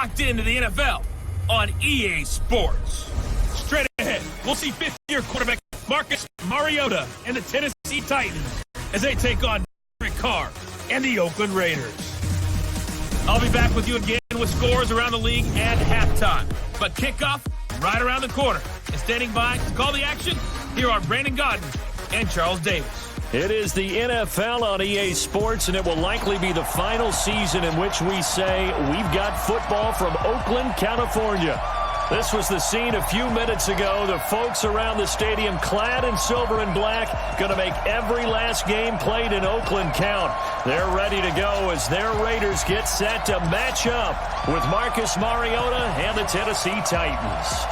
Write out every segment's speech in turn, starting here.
locked into the NFL on EA Sports. Straight ahead, we'll see fifth-year quarterback Marcus Mariota and the Tennessee Titans as they take on Derek Carr and the Oakland Raiders. I'll be back with you again with scores around the league and halftime. But kickoff right around the corner. And standing by to call the action, here are Brandon Godden and Charles Davis. It is the NFL on EA Sports, and it will likely be the final season in which we say we've got football from Oakland, California. This was the scene a few minutes ago. The folks around the stadium clad in silver and black going to make every last game played in Oakland count. They're ready to go as their Raiders get set to match up with Marcus Mariota and the Tennessee Titans.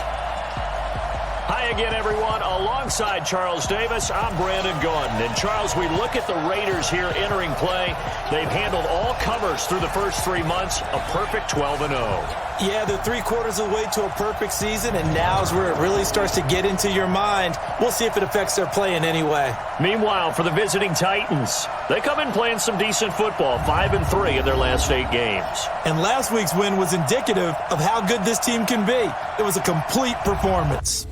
Hi again, everyone. Alongside Charles Davis, I'm Brandon Gaudin. And, Charles, we look at the Raiders here entering play. They've handled all comers through the first 3 months, a perfect 12-0. Yeah, they're 3/4 of the way to a perfect season, and now's where it really starts to get into your mind. We'll see if it affects their play in any way. Meanwhile, for the visiting Titans, they come in playing some decent football, 5-3 in their last 8 games. And last week's win was indicative of how good this team can be. It was a complete performance.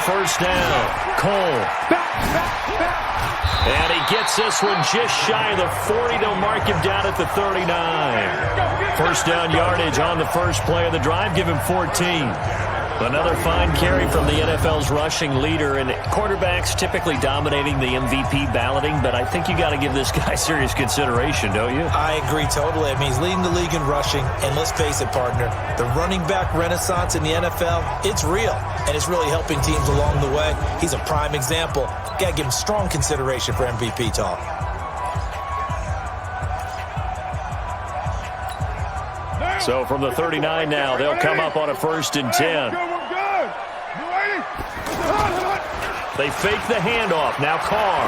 First down, Cole. And he gets this one just shy of the 40. They'll mark him down at the 39. First down yardage on the first play of the drive. Give him 14. Another fine carry from the NFL's rushing leader, and quarterbacks typically dominating the MVP balloting, but I think you got to give this guy serious consideration, don't you? I agree totally. I mean, he's leading the league in rushing, and let's face it, partner, the running back renaissance in the NFL, it's real, and it's really helping teams along the way. He's a prime example. Got to give him strong consideration for MVP talk. So from the 39 now, they'll come up on a 1st and 10. They fake the handoff. Now Carr.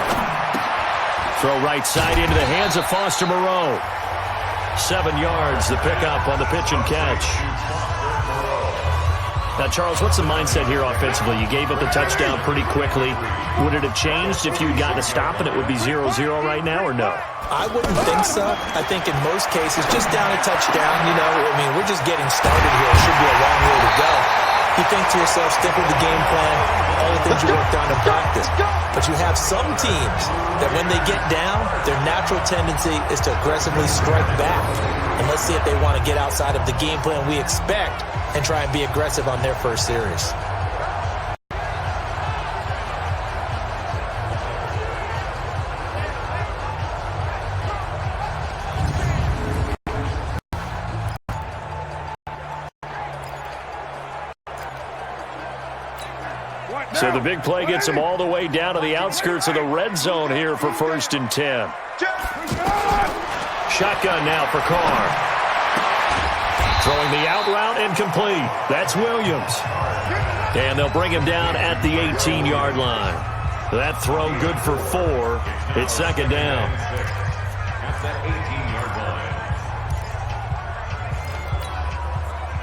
Throw right side into the hands of Foster Moreau. 7 yards, the pickup on the pitch and catch. Now, Charles, what's the mindset here offensively? You gave up the touchdown pretty quickly. Would it have changed if you had gotten a stop and it would be 0-0 right now, or no? I wouldn't think so. I think in most cases, just down a touchdown, we're just getting started here. It should be a long way to go. You think to yourself, stick with the game plan, all the things you worked on in practice. But you have some teams that when they get down, their natural tendency is to aggressively strike back. And let's see if they want to get outside of the game plan we expect and try and be aggressive on their first series. So the big play gets them all the way down to the outskirts of the red zone here for 1st and 10. Shotgun now for Carr. Throwing the out route incomplete. That's Williams. And they'll bring him down at the 18-yard line. That throw good for 4. It's 2nd down. At that 18-yard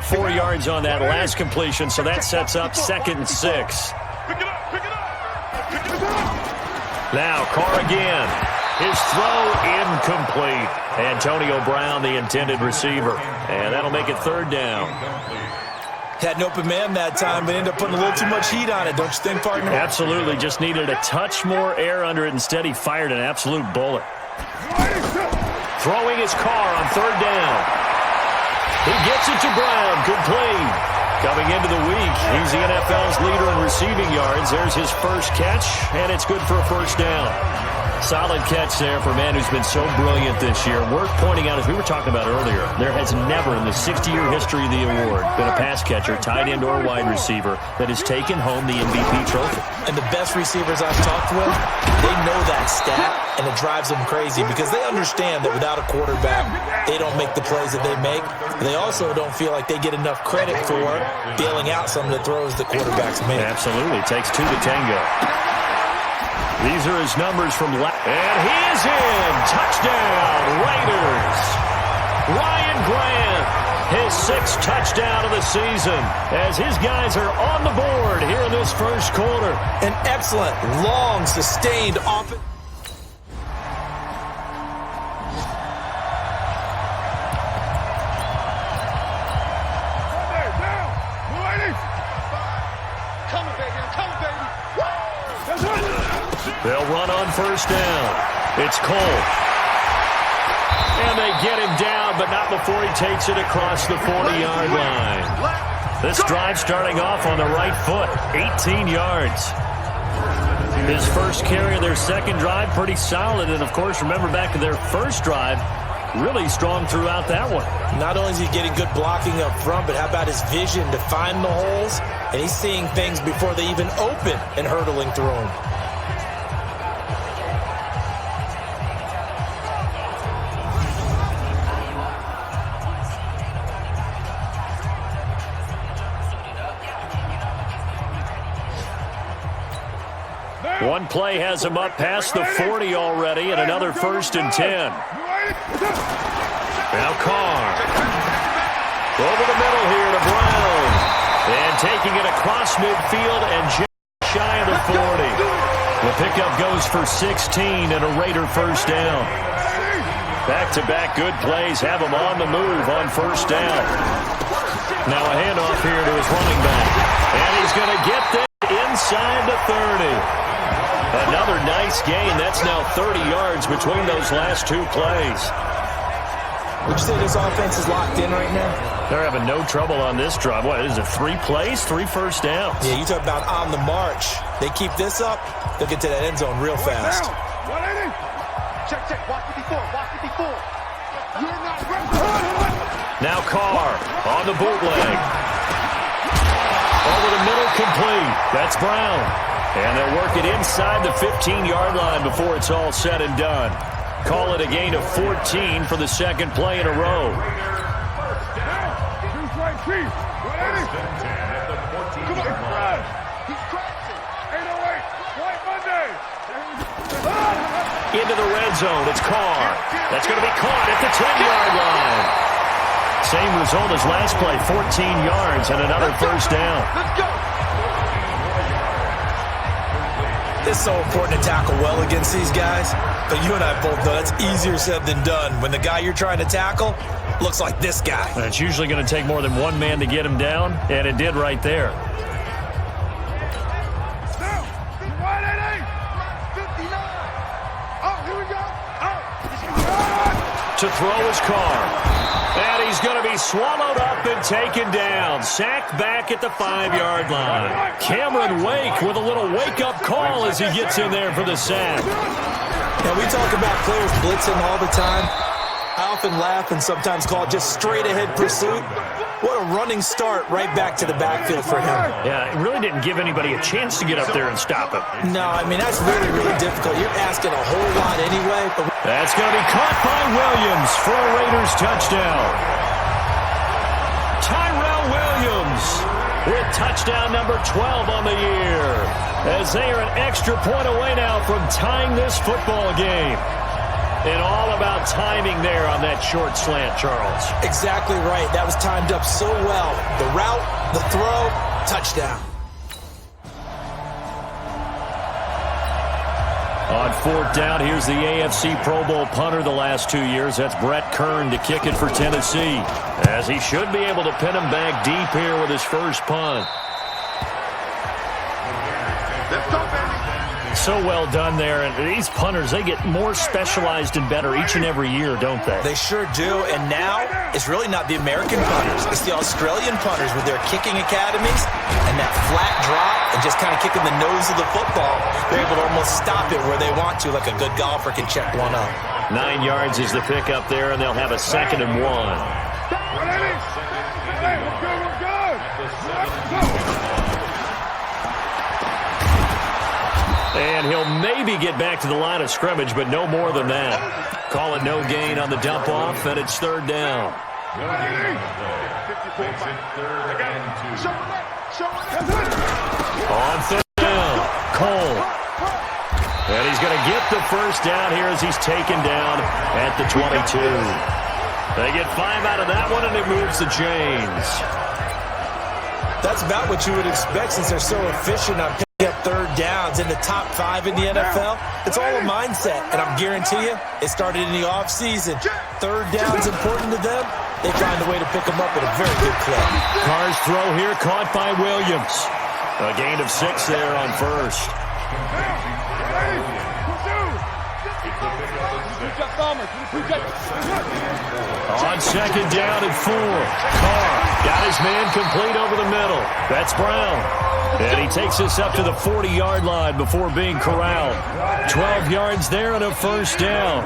line. 4 yards on that last completion, so that sets up 2nd and 6. Now Carr again. His throw incomplete. Antonio Brown, the intended receiver. And that'll make it 3rd down. Had an open man that time, but ended up putting a little too much heat on it, don't you think, partner? Absolutely. Just needed a touch more air under it. Instead, he fired an absolute bullet. Throwing his Carr on 3rd down. He gets it to Brown. Complete. Coming into the week, he's the NFL's leader in receiving yards. There's his first catch, and it's good for a 1st down. Solid catch there for a man who's been so brilliant this year. Worth pointing out, as we were talking about earlier, there has never in the 60-year history of the award been a pass catcher, tight end or wide receiver, that has taken home the MVP trophy. And the best receivers I've talked with, they know that stat, and it drives them crazy because they understand that without a quarterback, they don't make the plays that they make. They also don't feel like they get enough credit for bailing out some of the throws the quarterbacks make. Absolutely. It takes 2 to tango. These are his numbers from last. And he is in. Touchdown, Raiders. Ryan Grant, his 6th touchdown of the season, as his guys are on the board here in this first quarter. An excellent, long, sustained offense. They'll run on first down. It's Cole. And they get him down, but not before he takes it across the 40-yard line. This drive starting off on the right foot, 18 yards. His first carry of their second drive, pretty solid. And, of course, remember back to their first drive, really strong throughout that one. Not only is he getting good blocking up front, but how about his vision to find the holes? And he's seeing things before they even open and hurtling through them. One play has him up past the 40 already, and another 1st and 10. Now Carr. Over the middle here to Brown. And taking it across midfield and just shy of the 40. The pickup goes for 16 and a Raider first down. Back-to-back good plays have him on the move on first down. Now a handoff here to his running back. And he's going to get there inside the 30. Another nice gain. That's now 30 yards between those last 2 plays. Would you say this offense is locked in right now? They're having no trouble on this drive. What is it, 3 plays, 3 first downs? Yeah, you talk about on the march. They keep this up, they'll get to that end zone real fast. Check. Watch 54. You're not ready. Now Carr on the bootleg. Over the middle, complete. That's Brown. And they'll work it inside the 15-yard line before it's all said and done. Call it a gain of 14 for the second play in a row. Into the red zone. It's Carr. That's going to be caught at the 10-yard line. Same result as last play, 14 yards and another first down. Let's go. It's so important to tackle well against these guys, but you and I both know that's easier said than done when the guy you're trying to tackle looks like this guy. And it's usually going to take more than one man to get him down, and it did right there. To throw his Carr. And he's going to be swallowed up and taken down. Sacked back at the 5-yard line. Cameron Wake with a little wake-up call as he gets in there for the sack. And we talk about players blitzing all the time. I often laugh and sometimes call it just straight-ahead pursuit. What a running start right back to the backfield for him. Yeah, it really didn't give anybody a chance to get up there and stop him. No, I mean, that's really, really difficult. You're asking a whole lot anyway. But that's going to be caught by Williams for a Raiders touchdown. Tyrell Williams with touchdown number 12 on the year, as they are an extra point away now from tying this football game. And all about timing there on that short slant, Charles. Exactly right. That was timed up so well. The route, the throw, touchdown. On 4th down, here's the AFC Pro Bowl punter the last 2 years. That's Brett Kern to kick it for Tennessee, as he should be able to pin him back deep here with his first punt. Let's go, baby. So well done there. And these punters, they get more specialized and better each and every year, don't they? They sure do. And now it's really not the American punters. It's the Australian punters with their kicking academies and that flat drop and just kind of kicking the nose of the football. They're able to almost stop it where they want to, like a good golfer can check one up. 9 yards is the pickup there, and they'll have a 2nd and 1. And he'll maybe get back to the line of scrimmage, but no more than that. Call it no gain on the dump off, and it's 3rd down. On 3rd down, Cole. And he's going to get the first down here as he's taken down at the 22. They get 5 out of that one, and it moves the chains. That's about what you would expect since they're so efficient on picking up third downs in the top 5 in the NFL. It's all a mindset, and I'm guarantee you it started in the offseason. Third down's important to them. They find a way to pick them up at a very good clip. Carr's throw here caught by Williams. A gain of 6 there on first. On second down and 4. Carr got his man complete over the middle. That's Brown. And he takes us up to the 40-yard line before being corralled. 12 yards there and a first down.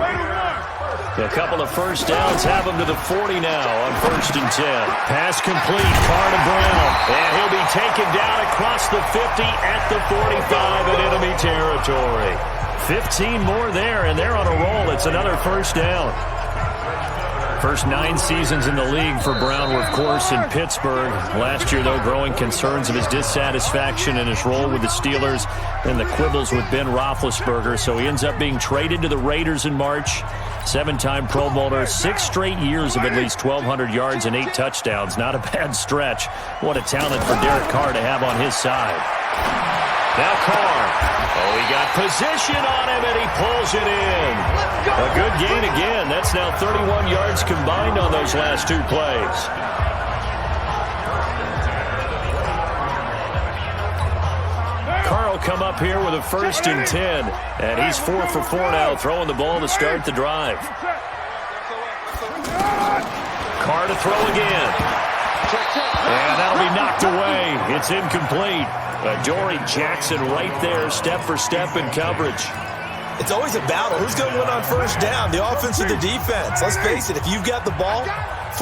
A couple of first downs have him to the 40 now on 1st and 10. Pass complete, Carr to Brown. And he'll be taken down across the 50 at the 45 in enemy territory. 15 more there, and they're on a roll. It's another first down. First 9 seasons in the league for Brown were, of course, in Pittsburgh. Last year, though, growing concerns of his dissatisfaction in his role with the Steelers and the quibbles with Ben Roethlisberger. So he ends up being traded to the Raiders in March. 7-time Pro Bowler, 6 straight years of at least 1,200 yards and 8 touchdowns. Not a bad stretch. What a talent for Derek Carr to have on his side. Now Carr. Oh, he got position on him, and he pulls it in. A good gain again. That's now 31 yards combined on those last 2 plays. Carr will come up here with a 1st and 10, and he's 4 for 4 now, throwing the ball to start the drive. Carr to throw again. And that'll be knocked away. It's incomplete. Dory Jackson right there, step for step in coverage. It's always a battle. Who's going to win on first down, the offense or the defense? Let's face it, if you've got the ball,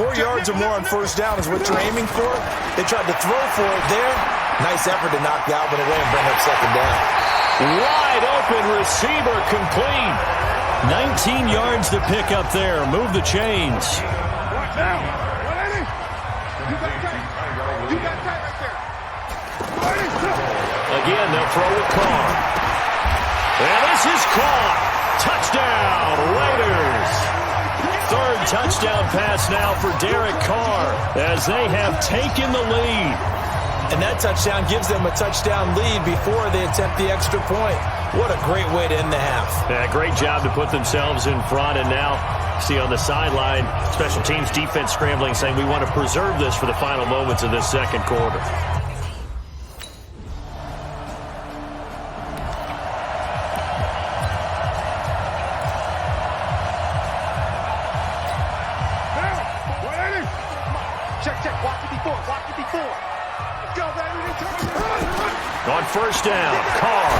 4 yards or more on first down is what you're aiming for. They tried to throw for it there. Nice effort to knock that one away and bring up second down. Wide open receiver complete. 19 yards to pick up there. Move the chains. Again, they'll throw with Carr. And this is caught. Touchdown, Raiders. 3rd touchdown pass now for Derek Carr as they have taken the lead. And that touchdown gives them a touchdown lead before they attempt the extra point. What a great way to end the half. Yeah, great job to put themselves in front. And now, see on the sideline, special teams defense scrambling, saying we want to preserve this for the final moments of this second quarter. On first down, Carr.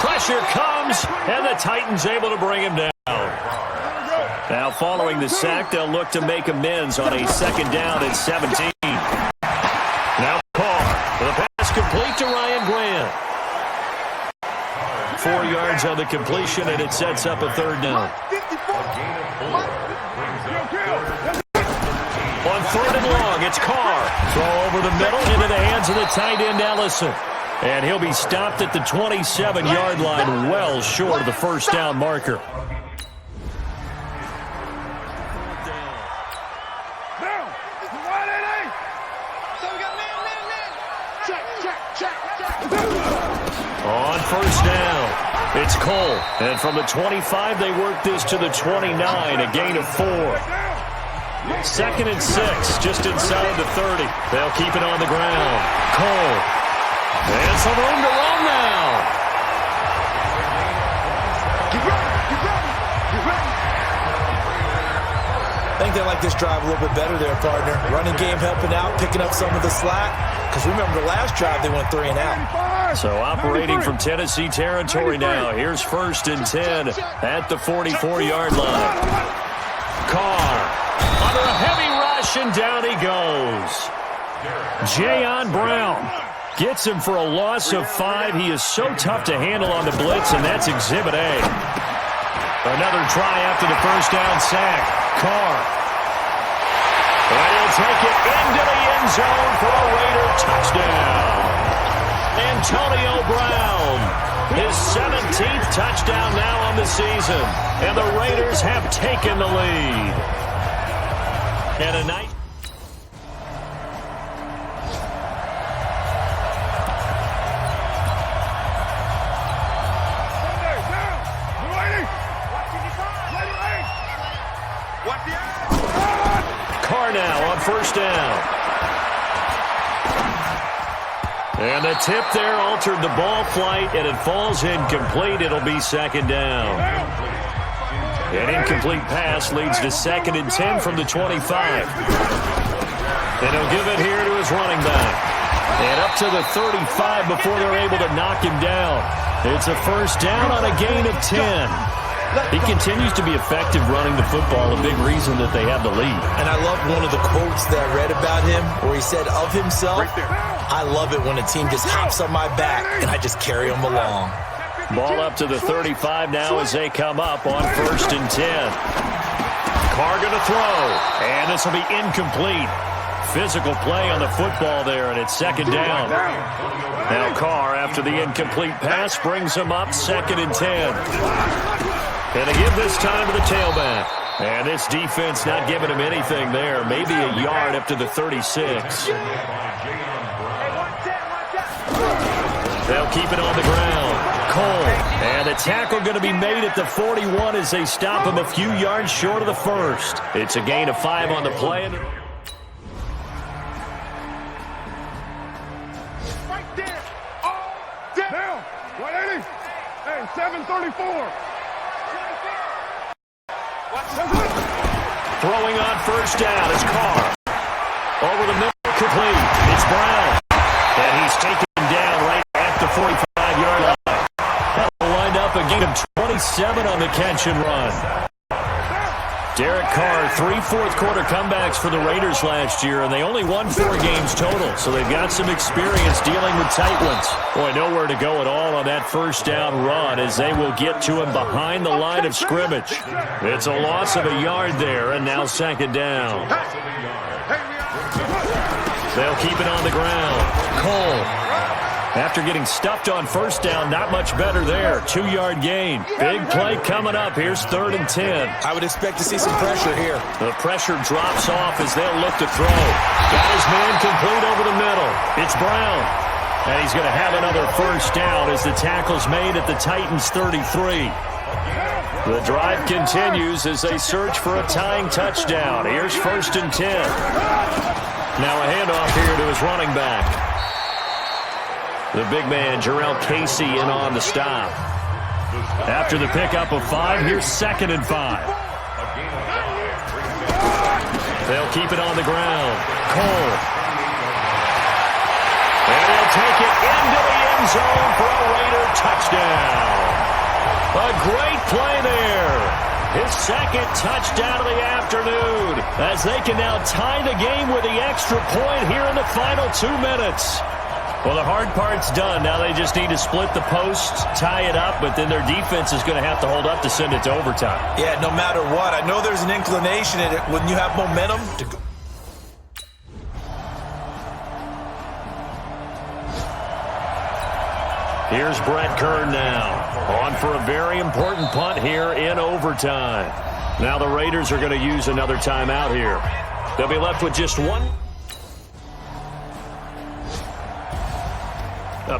Pressure comes, and the Titans able to bring him down. Now following the sack, they'll look to make amends on a 2nd down and 17. Now Carr, the pass complete to Ryan Grant. 4 yards on the completion, and it sets up a 3rd down. On 3rd and long, it's Carr. Throw over the middle into the hands of the tight end, Ellison. And he'll be stopped at the 27-yard line, well short of the first down marker. On first down, it's Cole. And from the 25, they work this to the 29, a gain of 4. 2nd and 6, just inside the 30. They'll keep it on the ground. Cole. And some room to run now. I think they like this drive a little bit better there, partner. Running game helping out, picking up some of the slack. Because remember, the last drive they went 3 and out. So operating from Tennessee territory now. Here's 1st and 10 at the 44-yard line. Carr under a heavy rush, and down he goes. Jayon Brown gets him for a loss of 5. He is so tough to handle on the blitz, and that's Exhibit A. Another try after the first down sack. Carr. And he'll take it into the end zone for a Raider touchdown. Antonio Brown His 17th touchdown now on the season. And the Raiders have taken the lead. And a nice... Carr now on first down. And the tip there altered the ball flight, and it falls incomplete. It'll be second down. An incomplete pass leads to 2nd and 10 from the 25. And he'll give it here to his running back. And up to the 35 before they're able to knock him down. It's a first down on a gain of 10. He continues to be effective running the football, a big reason that they have the lead. And I love one of the quotes that I read about him where he said of himself, I love it when a team just hops on my back and I just carry them along. Ball up to the 35 now as they come up on 1st and 10. Carr going to throw, and this will be incomplete. Physical play on the football there, and it's 2nd down. Now Carr, after the incomplete pass, brings him up 2nd and 10. And they give this time to the tailback. And this defense not giving him anything there. Maybe a yard up to the 36. They'll keep it on the ground. Cole. And a tackle going to be made at the 41 as they stop him a few yards short of the first. It's a gain of 5 on the play. Right there. All down. 180. Hey, 734. Throwing on first down is Carr. Over the middle, complete. It's Brown. And he's taken down right at the 45-yard line. That'll wind up a gain of 27 on the catch and run. Derek Carr, 3 fourth-quarter comebacks for the Raiders last year, and they only won 4 games total, so they've got some experience dealing with tight ones. Boy, nowhere to go at all on that first down run as they will get to him behind the line of scrimmage. It's a loss of a yard there, and now 2nd down. They'll keep it on the ground. Cole. After getting stuffed on first down, not much better there. 2-yard gain. Big play coming up. Here's 3rd and 10. I would expect to see some pressure here. The pressure drops off as they'll look to throw. Got his man complete over the middle. It's Brown. And he's going to have another first down as the tackle's made at the Titans' 33. The drive continues as they search for a tying touchdown. Here's 1st and 10. Now a handoff here to his running back. The big man, Jarrell Casey, in on the stop. After the pickup of 5, here's 2nd and 5. They'll keep it on the ground. Cole. And he'll take it into the end zone for a Raider touchdown. A great play there. His 2nd touchdown of the afternoon as they can now tie the game with the extra point here in the final 2 minutes. Well, the hard part's done. Now they just need to split the posts, tie it up, but then their defense is going to have to hold up to send it to overtime. Yeah, no matter what. I know there's an inclination in it when you have momentum to go. Here's Brett Kern now. On for a very important punt here in overtime. Now the Raiders are going to use another timeout here. They'll be left with just one.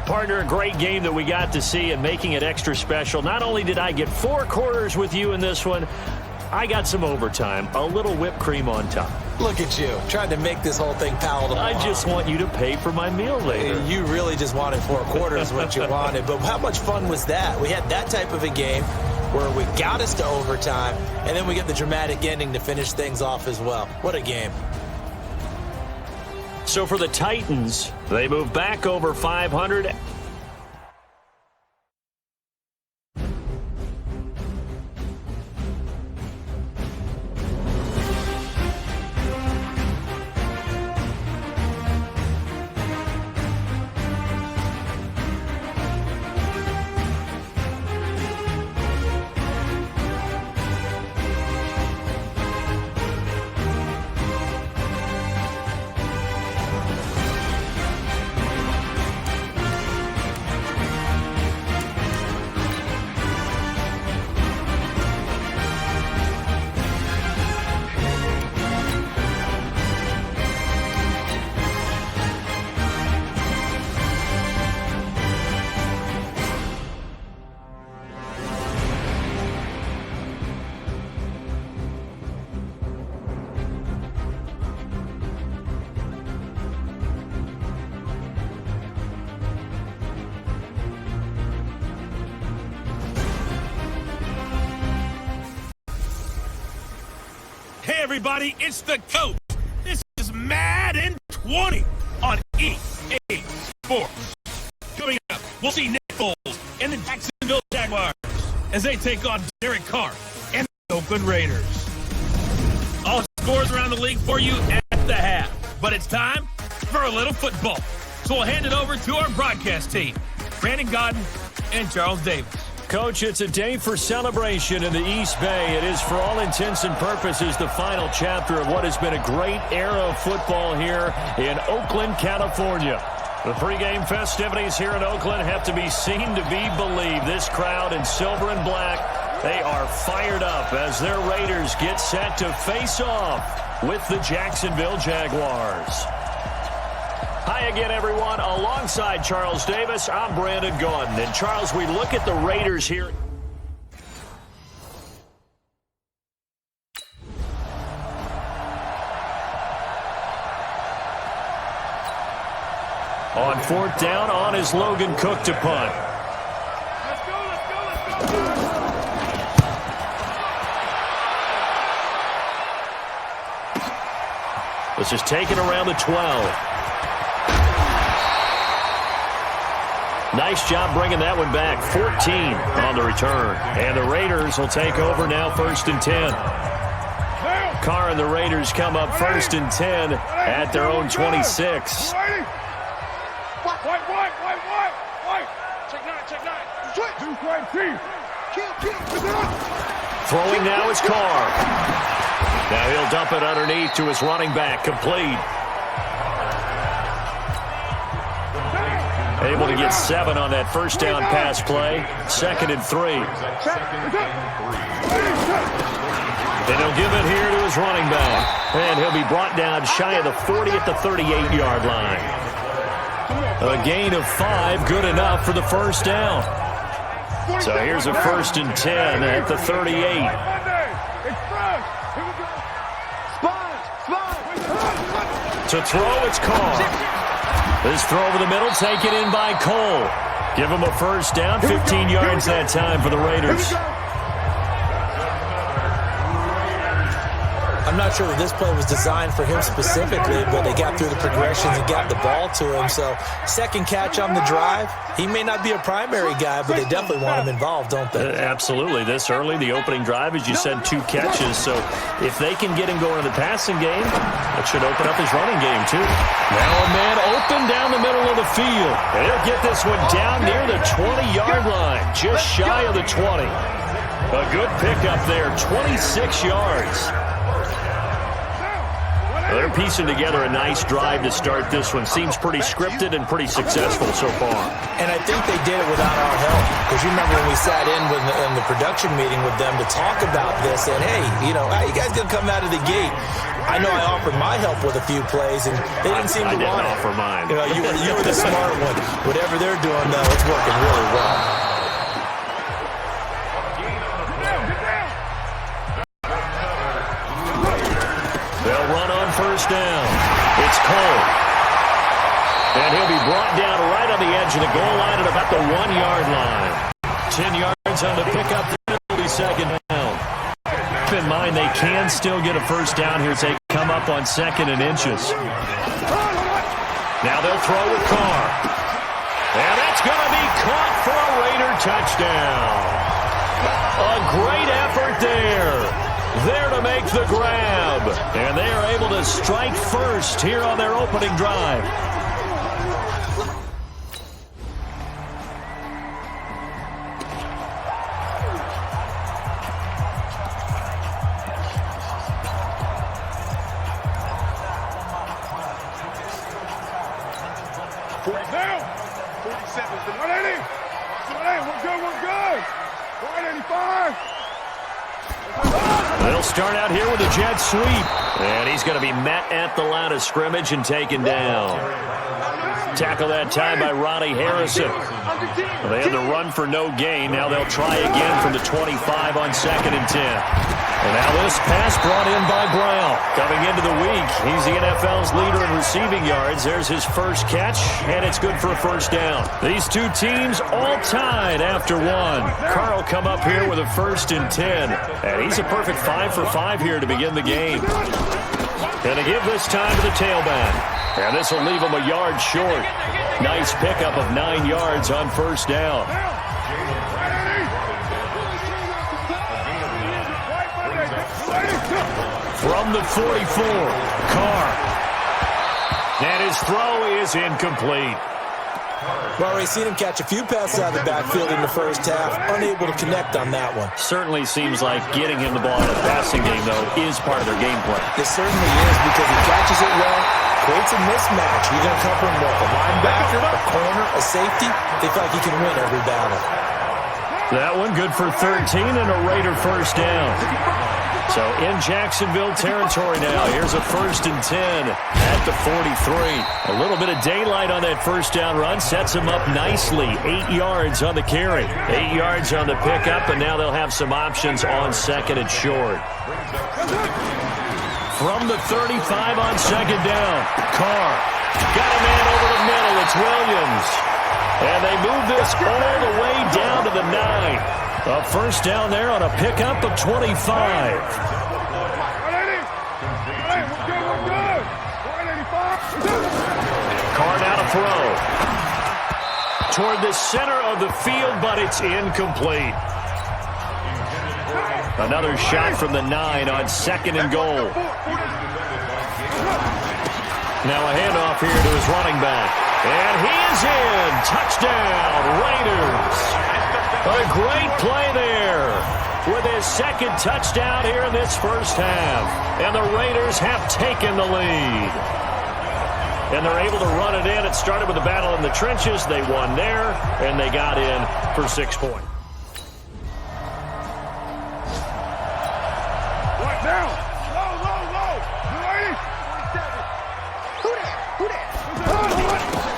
Partner, a great game that we got to see and making it extra special. Not only did I get 4 quarters with you in this one, I got some overtime, a little whipped cream on top. Look at you, trying to make this whole thing palatable. I just want you to pay for my meal later. You really just wanted 4 quarters what you wanted, but how much fun was that? We had that type of a game where we got us to overtime, and then we get the dramatic ending to finish things off as well. What a game. So for the Titans, they move back over 500. Hey everybody, it's the coach. This is Madden 20 on EA Sports. Coming up, we'll see Nick Foles and the Jacksonville Jaguars as they take on Derek Carr and the Oakland Raiders. All scores around the league for you at the half. But it's time for a little football. So we'll hand it over to our broadcast team, Brandon Godden and Charles Davis. Coach, it's a day for celebration in the East Bay. It is, for all intents and purposes, the final chapter of what has been a great era of football here in Oakland, California. The pregame festivities here in Oakland have to be seen to be believed. This crowd in silver and black, they are fired up as their Raiders get set to face off with the Jacksonville Jaguars. Hi again, everyone. Alongside Charles Davis, I'm Brandon Gaudin. And Charles, we look at the Raiders here. On fourth down, on is Logan Cook to punt. Let's go, let's go, let's go. This is taken around the 12. Nice job bringing that one back. 14 on the return. And the Raiders will take over now, 1st and 10. Carr and the Raiders come up 1st and 10 at their own 26. Throwing now is Carr. Now he'll dump it underneath to his running back. Complete. Able to get 7 on that first down pass play. 2nd and 3. And he'll give it here to his running back. And he'll be brought down shy of the 40 at the 38-yard line. A gain of 5, good enough for the first down. So here's a 1st and 10 at the 38. To throw, it's Carr. This throw over the middle, taken in by Cole. Give him a first down, 15 yards that time for the Raiders. I'm not sure that this play was designed for him specifically, but they got through the progressions and got the ball to him. So, second catch on the drive. He may not be a primary guy, but they definitely want him involved, don't they? Absolutely. This early, the opening drive, as you said, 2 catches. So, if they can get him going in the passing game, it should open up his running game, too. Now a man open down the middle of the field. And he'll get this one down near the 20-yard line, just shy of the 20. A good pickup there, 26 yards. They're piecing together a nice drive to start this one. Seems pretty scripted and pretty successful so far. And I think they did it without our help. Because you remember when we sat in the production meeting with them to talk about this, and hey, you guys going to come out of the gate. I know I offered my help with a few plays, and they didn't seem to want it. I didn't offer mine. You were the smart one. Whatever they're doing, though, it's working really well. They'll run on first down. It's Cole. And he'll be brought down right on the edge of the goal line at about the 1-yard line. 10 yards on the pickup. It'll be second down. Keep in mind they can still get a first down here as they come up on 2nd and inches. Now they'll throw with Carr. And that's going to be caught for a Raider touchdown. A great effort there. There to make the grab. And they are able to strike first here on their opening drive. Down. 47. 180. 180. We're good. We're good. 185. They'll start out here with a jet sweep. And he's going to be met at the line of scrimmage and taken down. Tackle that time by Ronnie Harrison. Well, they had to run for no gain. Now they'll try again from the 25 on 2nd and 10. And now this pass brought in by Brown. Coming into the week, he's the NFL's leader in receiving yards. There's his first catch, and it's good for a first down. These two teams all tied after one. Carl come up here with a 1st and 10. And he's a perfect 5 for 5 here to begin the game. Gonna give this time to the tailback. And this will leave him a yard short. Nice pickup of 9 yards on first down. From the 44, Carr. And his throw is incomplete. Well, already seen him catch a few passes out of the backfield in the first half. Unable to connect on that one. Certainly seems like getting him the ball in a passing game, though, is part of their game plan. It certainly is because he catches it well, creates a mismatch. You're going to cover him with a linebacker, a corner, a safety. They feel like he can win every battle. That one good for 13 and a Raider first down. So in Jacksonville territory now. Here's a 1st and 10 at the 43. A little bit of daylight on that first down run. Sets him up nicely. 8 yards on the carry. 8 yards on the pickup, and now they'll have some options on 2nd and short. From the 35 on 2nd down. Carr got a man over the middle. It's Williams. And they move this all the way down to the 9. A first down there on a pickup of 25. Carr now to throw. Toward the center of the field, but it's incomplete. Another shot from the 9 on 2nd and goal. Now a handoff here to his running back. And he is in. Touchdown, Raiders. A great play there with his 2nd touchdown here in this first half. And the Raiders have taken the lead. And they're able to run it in. It started with a battle in the trenches. They won there, and they got in for 6 points. Right now. Low. You ready?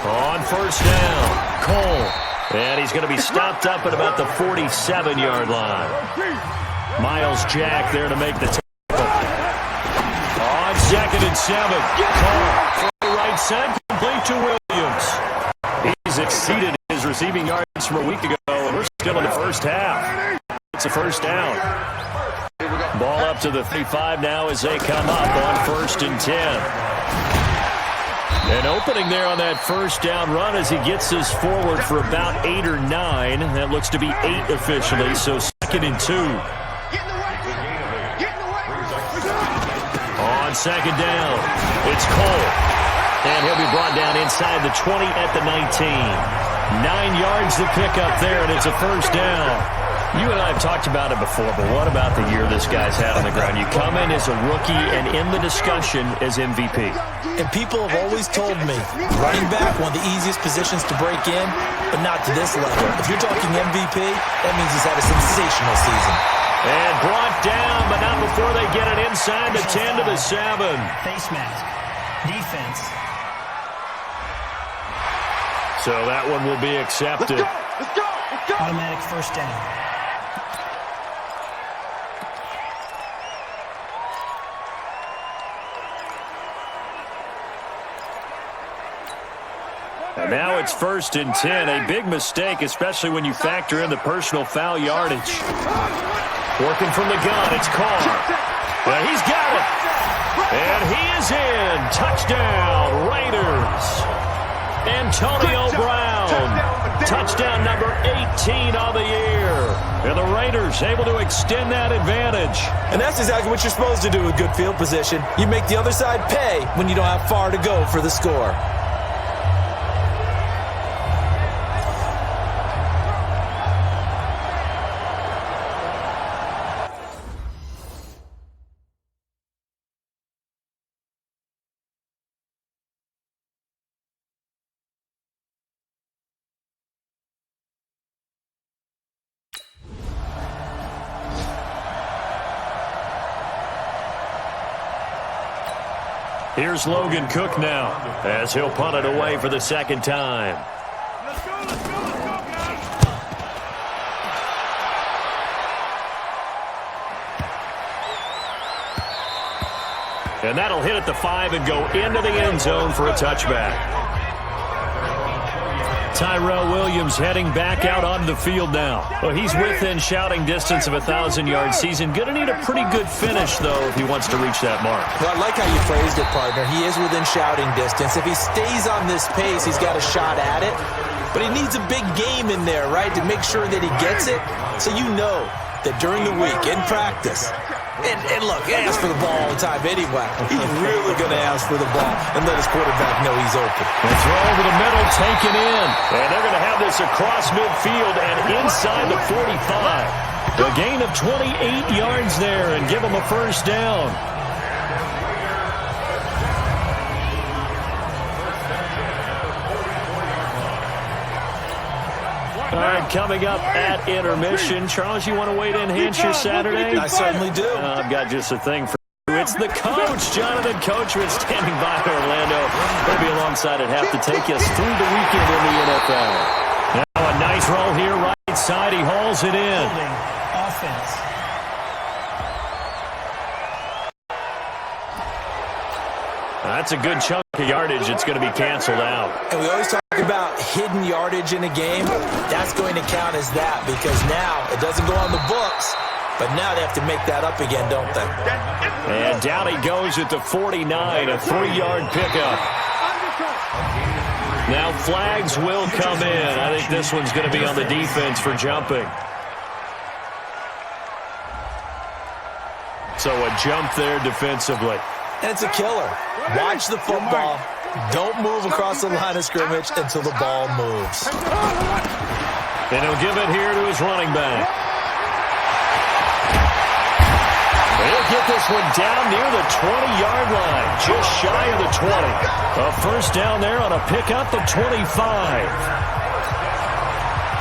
On first down, Cole. And he's going to be stopped up at about the 47-yard line. Miles Jack there to make the tackle. On 2nd and 7. Carr from the right side, complete to Williams. He's exceeded his receiving yards from a week ago, and we're still in the first half. It's a first down. Ball up to the 35 now as they come up on 1st and 10. An opening there on that first down run as he gets us forward for about 8 or 9. That looks to be 8 officially, so 2nd and 2. On 2nd down, it's Cole. And he'll be brought down inside the 20 at the 19. 9 yards to pick up there, and it's a first down. You and I have talked about it before, but what about the year this guy's had on the ground? You come in as a rookie and in the discussion as MVP. And people have always told me, running back, one of the easiest positions to break in, but not to this level. If you're talking MVP, that means he's had a sensational season. And brought down, but not before they get it inside the 10 to the 7. Face mask. Defense. So that one will be accepted. Let's go. Automatic first down. And now it's 1st and 10. A big mistake, especially when you factor in the personal foul yardage. Working from the gun, it's Carr. Well, he's got it. And he is in. Touchdown, Raiders. Antonio Brown. Touchdown number 18 on the year. And the Raiders able to extend that advantage. And that's exactly what you're supposed to do with good field position. You make the other side pay when you don't have far to go for the score. Here's Logan Cook now as he'll punt it away for the second time. Let's go, let's go, let's go, guys. And that'll hit at the 5 and go into the end zone for a touchback. Tyrell Williams heading back out on the field now. Well, he's within shouting distance of a 1,000-yard season. Going to need a pretty good finish, though, if he wants to reach that mark. Well, I like how you phrased it, partner. He is within shouting distance. If he stays on this pace, he's got a shot at it. But he needs a big game in there, right, to make sure that he gets it. So you know that during the week, in practice, and look, he asks for the ball all the time anyway. He's really going to ask for the ball and let his quarterback know he's open. The throw over the middle, taken in. And they're going to have this across midfield and inside the 45. A gain of 28 yards there and give them a first down. All right, coming up at intermission. Charles, you want to wait to enhance your Saturday? I certainly do. I've got just a thing for you. It's the coach, Jonathan Coachman, standing by Orlando. He'll be alongside at half to take us through the weekend in the NFL. Now a nice roll here, right side. He hauls it in. Offense. That's a good chunk of yardage. It's going to be canceled out. And we always talk about hidden yardage in a game. That's going to count as that because now it doesn't go on the books, but now they have to make that up again, don't they? And down he goes at the 49, a 3-yard pickup. Now flags will come in. I think this one's going to be on the defense for jumping. So a jump there defensively. And it's a killer. Watch the football. Don't move across the line of scrimmage until the ball moves. And he'll give it here to his running back. He'll get this one down near the 20-yard line, just shy of the 20. A first down there on a pickup at 25.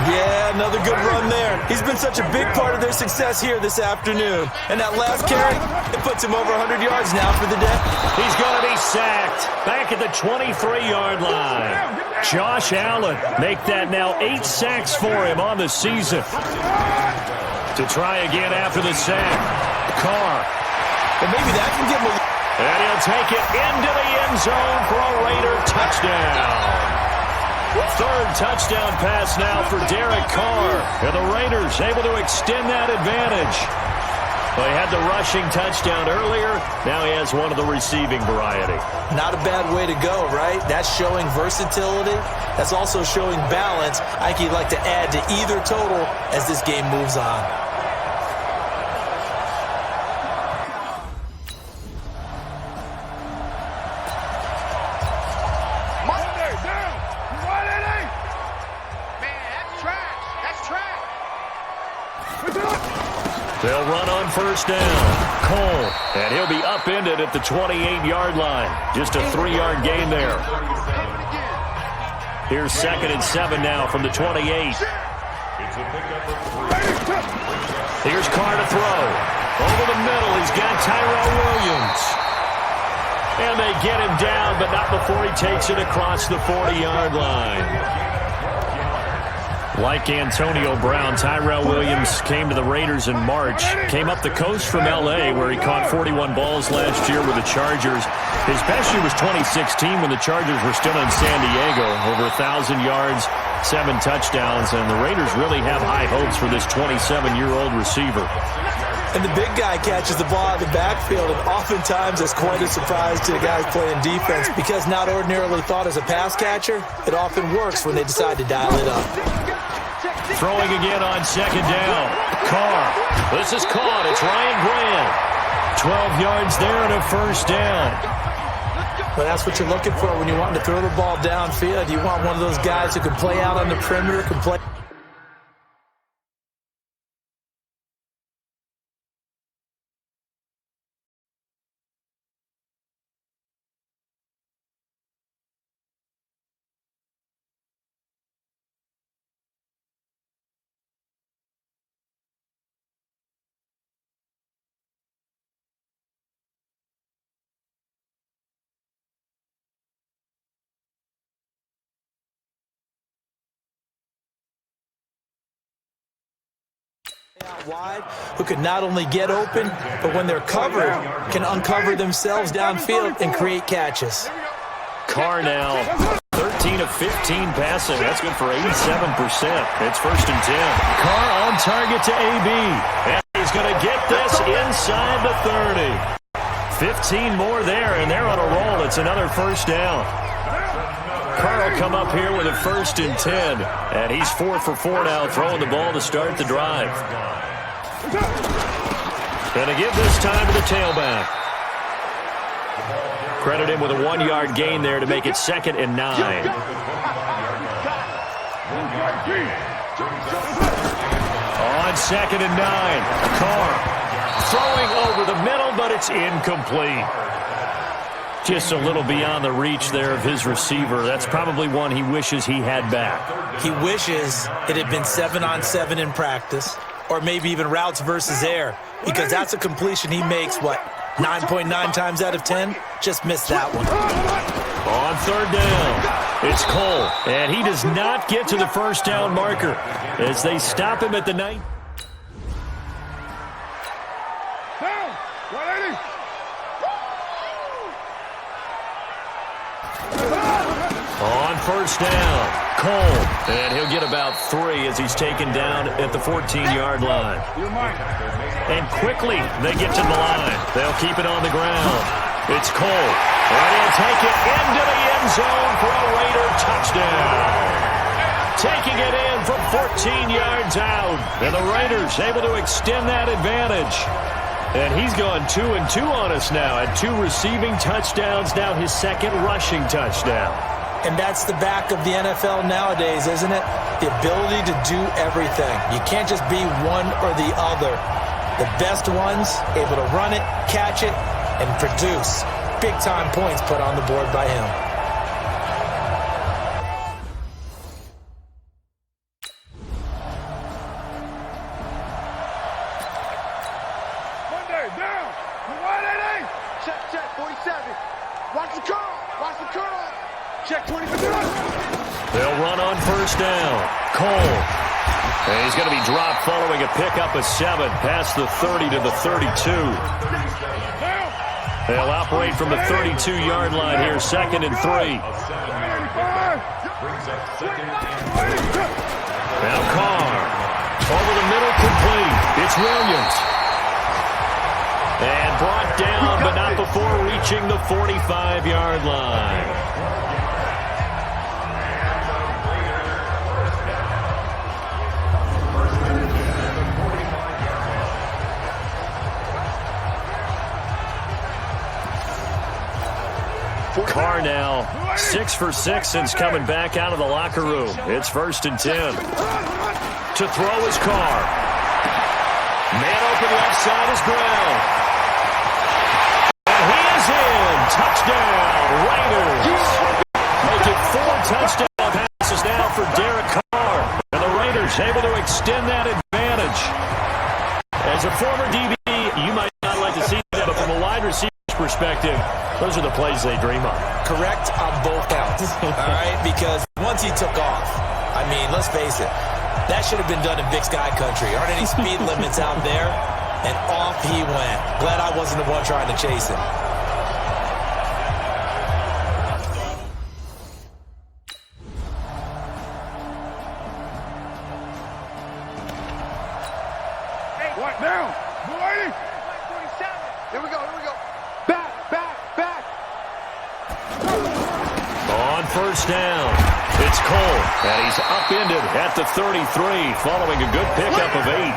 Yeah, another good run there. He's been such a big part of their success here this afternoon. And that last carry, it puts him over 100 yards now for the day. He's going to be sacked back at the 23-yard line. Josh Allen make that now 8 sacks for him on the season. To try again after the sack. Carr. But maybe that can give him a... And he'll take it into the end zone for a Raider touchdown. Third touchdown pass now for Derek Carr. And the Raiders able to extend that advantage. Well, he had the rushing touchdown earlier. Now he has one of the receiving variety. Not a bad way to go, right? That's showing versatility. That's also showing balance. I think he'd like to add to either total as this game moves on. They'll run on first down. Cole, and he'll be upended at the 28-yard line. Just a 3-yard gain there. Here's 2nd and 7 now from the 28. Here's Carr to throw. Over the middle, he's got Tyrell Williams. And they get him down, but not before he takes it across the 40-yard line. Like Antonio Brown, Tyrell Williams came to the Raiders in March, came up the coast from L.A., where he caught 41 balls last year with the Chargers. His best year was 2016 when the Chargers were still in San Diego, over 1,000 yards, 7 touchdowns, and the Raiders really have high hopes for this 27-year-old receiver. And the big guy catches the ball out of the backfield, and oftentimes it's quite a surprise to the guys playing defense because not ordinarily thought as a pass catcher, it often works when they decide to dial it up. Throwing again on 2nd down. Carr. This is caught. It's Ryan Grant. 12 yards there and a first down. Well, that's what you're looking for when you want to throw the ball downfield. You want one of those guys who can play out on the perimeter, can play out wide who can not only get open, but when they're covered, can uncover themselves downfield and create catches. Carr now, 13 of 15 passing. That's good for 87%. It's 1st and 10. Carr on target to AB. And he's going to get this inside the 30. 15 more there, and they're on a roll. It's another 1st down. Carr will come up here with a 1st and 10. And he's 4 for 4 now, throwing the ball to start the drive. Going to give this time to the tailback. Credit him with a 1-yard gain there to make it 2nd and 9. On 2nd and 9, Carr throwing over the middle, but it's incomplete. Just a little beyond the reach there of his receiver. That's probably one he wishes he had back. He wishes it had been 7-on-7 in practice, or maybe even routes versus air, because that's a completion he makes, 9.9 times out of 10? Just missed that one. On 3rd down, it's Cole, and he does not get to the 1st down marker as they stop him at the 9. Down. 180. On 1st down, Cole, and he'll get about 3 as he's taken down at the 14-yard line. And quickly they get to the line. They'll keep it on the ground. It's Cole, and he'll take it into the end zone for a Raider touchdown. Taking it in from 14 yards out, and the Raiders able to extend that advantage. And he's gone 2-2 on us now at 2 receiving touchdowns, now his 2nd rushing touchdown. And that's the back of the NFL nowadays, isn't it? The ability to do everything. You can't just be one or the other. The best ones able to run it, catch it, and produce big-time points put on the board by him. Monday, down. 180. Check, 47. Watch the curl. Watch the curl. Check 20. They'll run on 1st down. Cole. And he's going to be dropped following a pickup of 7 past the 30 to the 32. They'll operate from the 32-yard line here, 2nd and 3. Now Carr. Over the middle, complete. It's Williams. And brought down, but not before reaching the 45-yard line. Carr now 6 for 6 since coming back out of the locker room. It's 1st and 10. To throw is Carr. Man open left side is Brown. And he is in. Touchdown, Raiders. Make it 4 touchdown passes now for Derek Carr. And the Raiders able to extend that advantage. As a former DB, you might not like to see that, but from a wide receiver's perspective, those are the plays they dream of. Correct on both counts, all right? Because once he took off, I mean, let's face it, that should have been done in Big Sky Country. Aren't any speed limits out there? And off he went. Glad I wasn't the one trying to chase him. What now? 180. 47. Here we go. Back. On 1st down, it's Cole, and he's upended at the 33, following a good pickup of 8.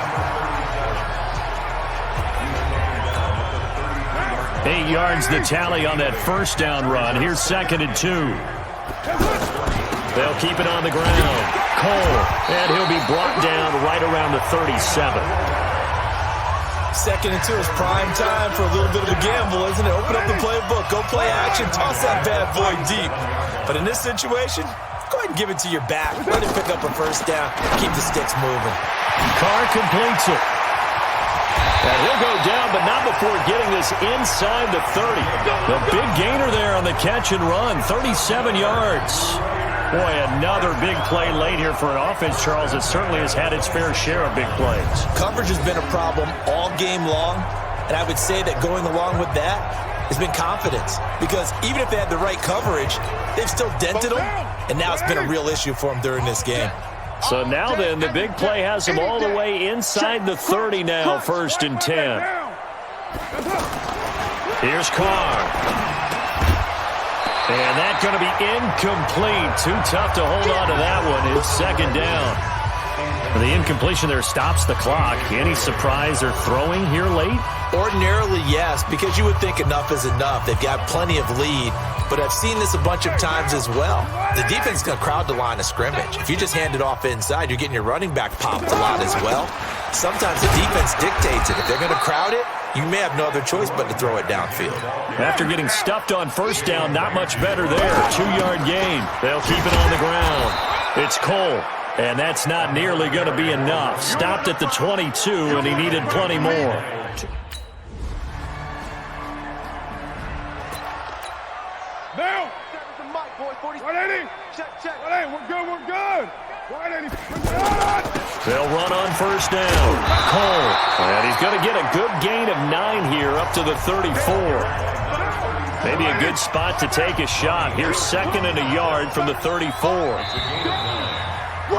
8 yards the tally on that 1st down run. Here's 2nd and 2. They'll keep it on the ground. Cole, and he'll be brought down right around the 37. 2nd and 2 is prime time for a little bit of a gamble, isn't it? Open up the playbook, go play action, toss that bad boy deep. But in this situation, go ahead and give it to your back. Let it pick up a 1st down. Keep the sticks moving. Carr completes it. And he'll go down, but not before getting this inside the 30. The big gainer there on the catch and run, 37 yards. Boy, another big play late here for an offense, Charles. It certainly has had its fair share of big plays. Coverage has been a problem all game long, and I would say that going along with that has been confidence. Because even if they had the right coverage, they've still dented them, and now it's been a real issue for them during this game. So now then, the big play has them all the way inside the 30 now, 1st and 10. Here's Carr. And that's going to be incomplete. Too tough to hold on to that one. It's 2nd down. The incompletion there stops the clock. Any surprise they're throwing here late? Ordinarily, yes, because you would think enough is enough. They've got plenty of lead, but I've seen this a bunch of times as well. The defense is going to crowd the line of scrimmage. If you just hand it off inside, you're getting your running back popped a lot as well. Sometimes the defense dictates it. If they're going to crowd it, you may have no other choice but to throw it downfield. After getting stuffed on 1st down, not much better there. 2-yard gain. They'll keep it on the ground. It's Cole. And that's not nearly going to be enough. Stopped at the 22, and he needed plenty more. Now! 180! Check. 180, we're good. 180, They'll run on 1st down. Cole. And he's going to get a good gain of 9 here up to the 34. Maybe a good spot to take a shot. Here's 2nd and a yard from the 34.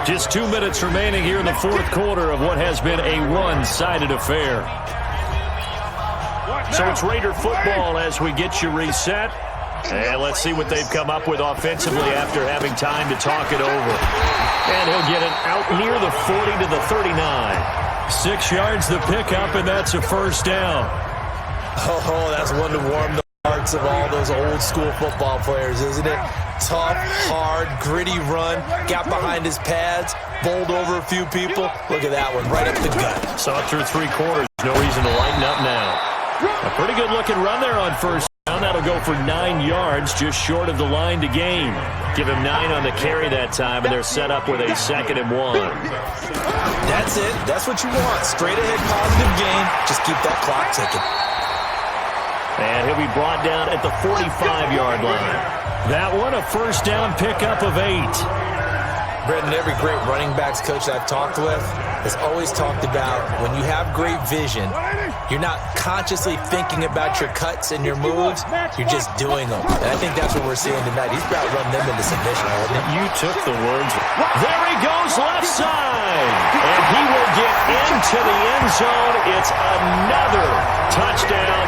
Just 2 minutes remaining here in the 4th quarter of what has been a one-sided affair. So it's Raider football as we get you reset. And let's see what they've come up with offensively after having time to talk it over. And he'll get it out near the 40 to the 39. 6 yards the pickup, and that's a 1st down. Oh, that's one to warm the hearts of all those old-school football players, isn't it? Tough, hard, gritty run, got behind his pads, bowled over a few people. Look at that one, right up the gut. Saw it through 3 quarters. No reason to lighten up now. A pretty good-looking run there on 1st down. That'll go for 9 yards, just short of the line to gain. Give him 9 on the carry that time, and they're set up with a 2nd and 1. That's it. That's what you want. Straight-ahead positive gain. Just keep that clock ticking. And he'll be brought down at the 45-yard line. That one, a 1st down pickup of 8. Brendan, every great running backs coach I've talked with has always talked about when you have great vision, you're not consciously thinking about your cuts and your moves, you're just doing them. And I think that's what we're seeing tonight. He's about running them into submission. You took the words. There he goes, left side. And he will get into the end zone. It's another touchdown.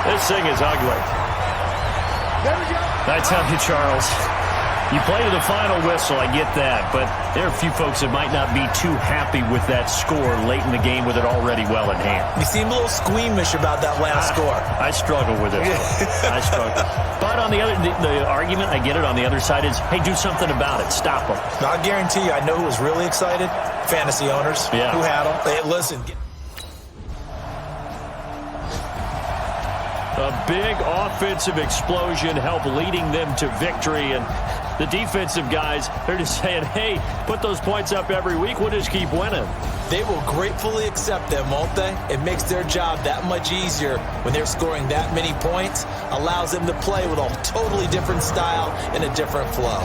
This thing is ugly. I tell you, Charles, you play to the final whistle, I get that, but there are a few folks that might not be too happy with that score late in the game with it already well in hand. You seem a little squeamish about that last score. I struggle with it. I struggle. But on the other, the argument, I get it, on the other side is, hey, do something about it. Stop them. Now, I guarantee you, I know who was really excited. Fantasy owners who had them. Hey, listen. A big offensive explosion helped leading them to victory, and the defensive guys, they're just saying, hey, put those points up every week, we'll just keep winning. They will gratefully accept them, won't they? It makes their job that much easier when they're scoring that many points, allows them to play with a totally different style and a different flow.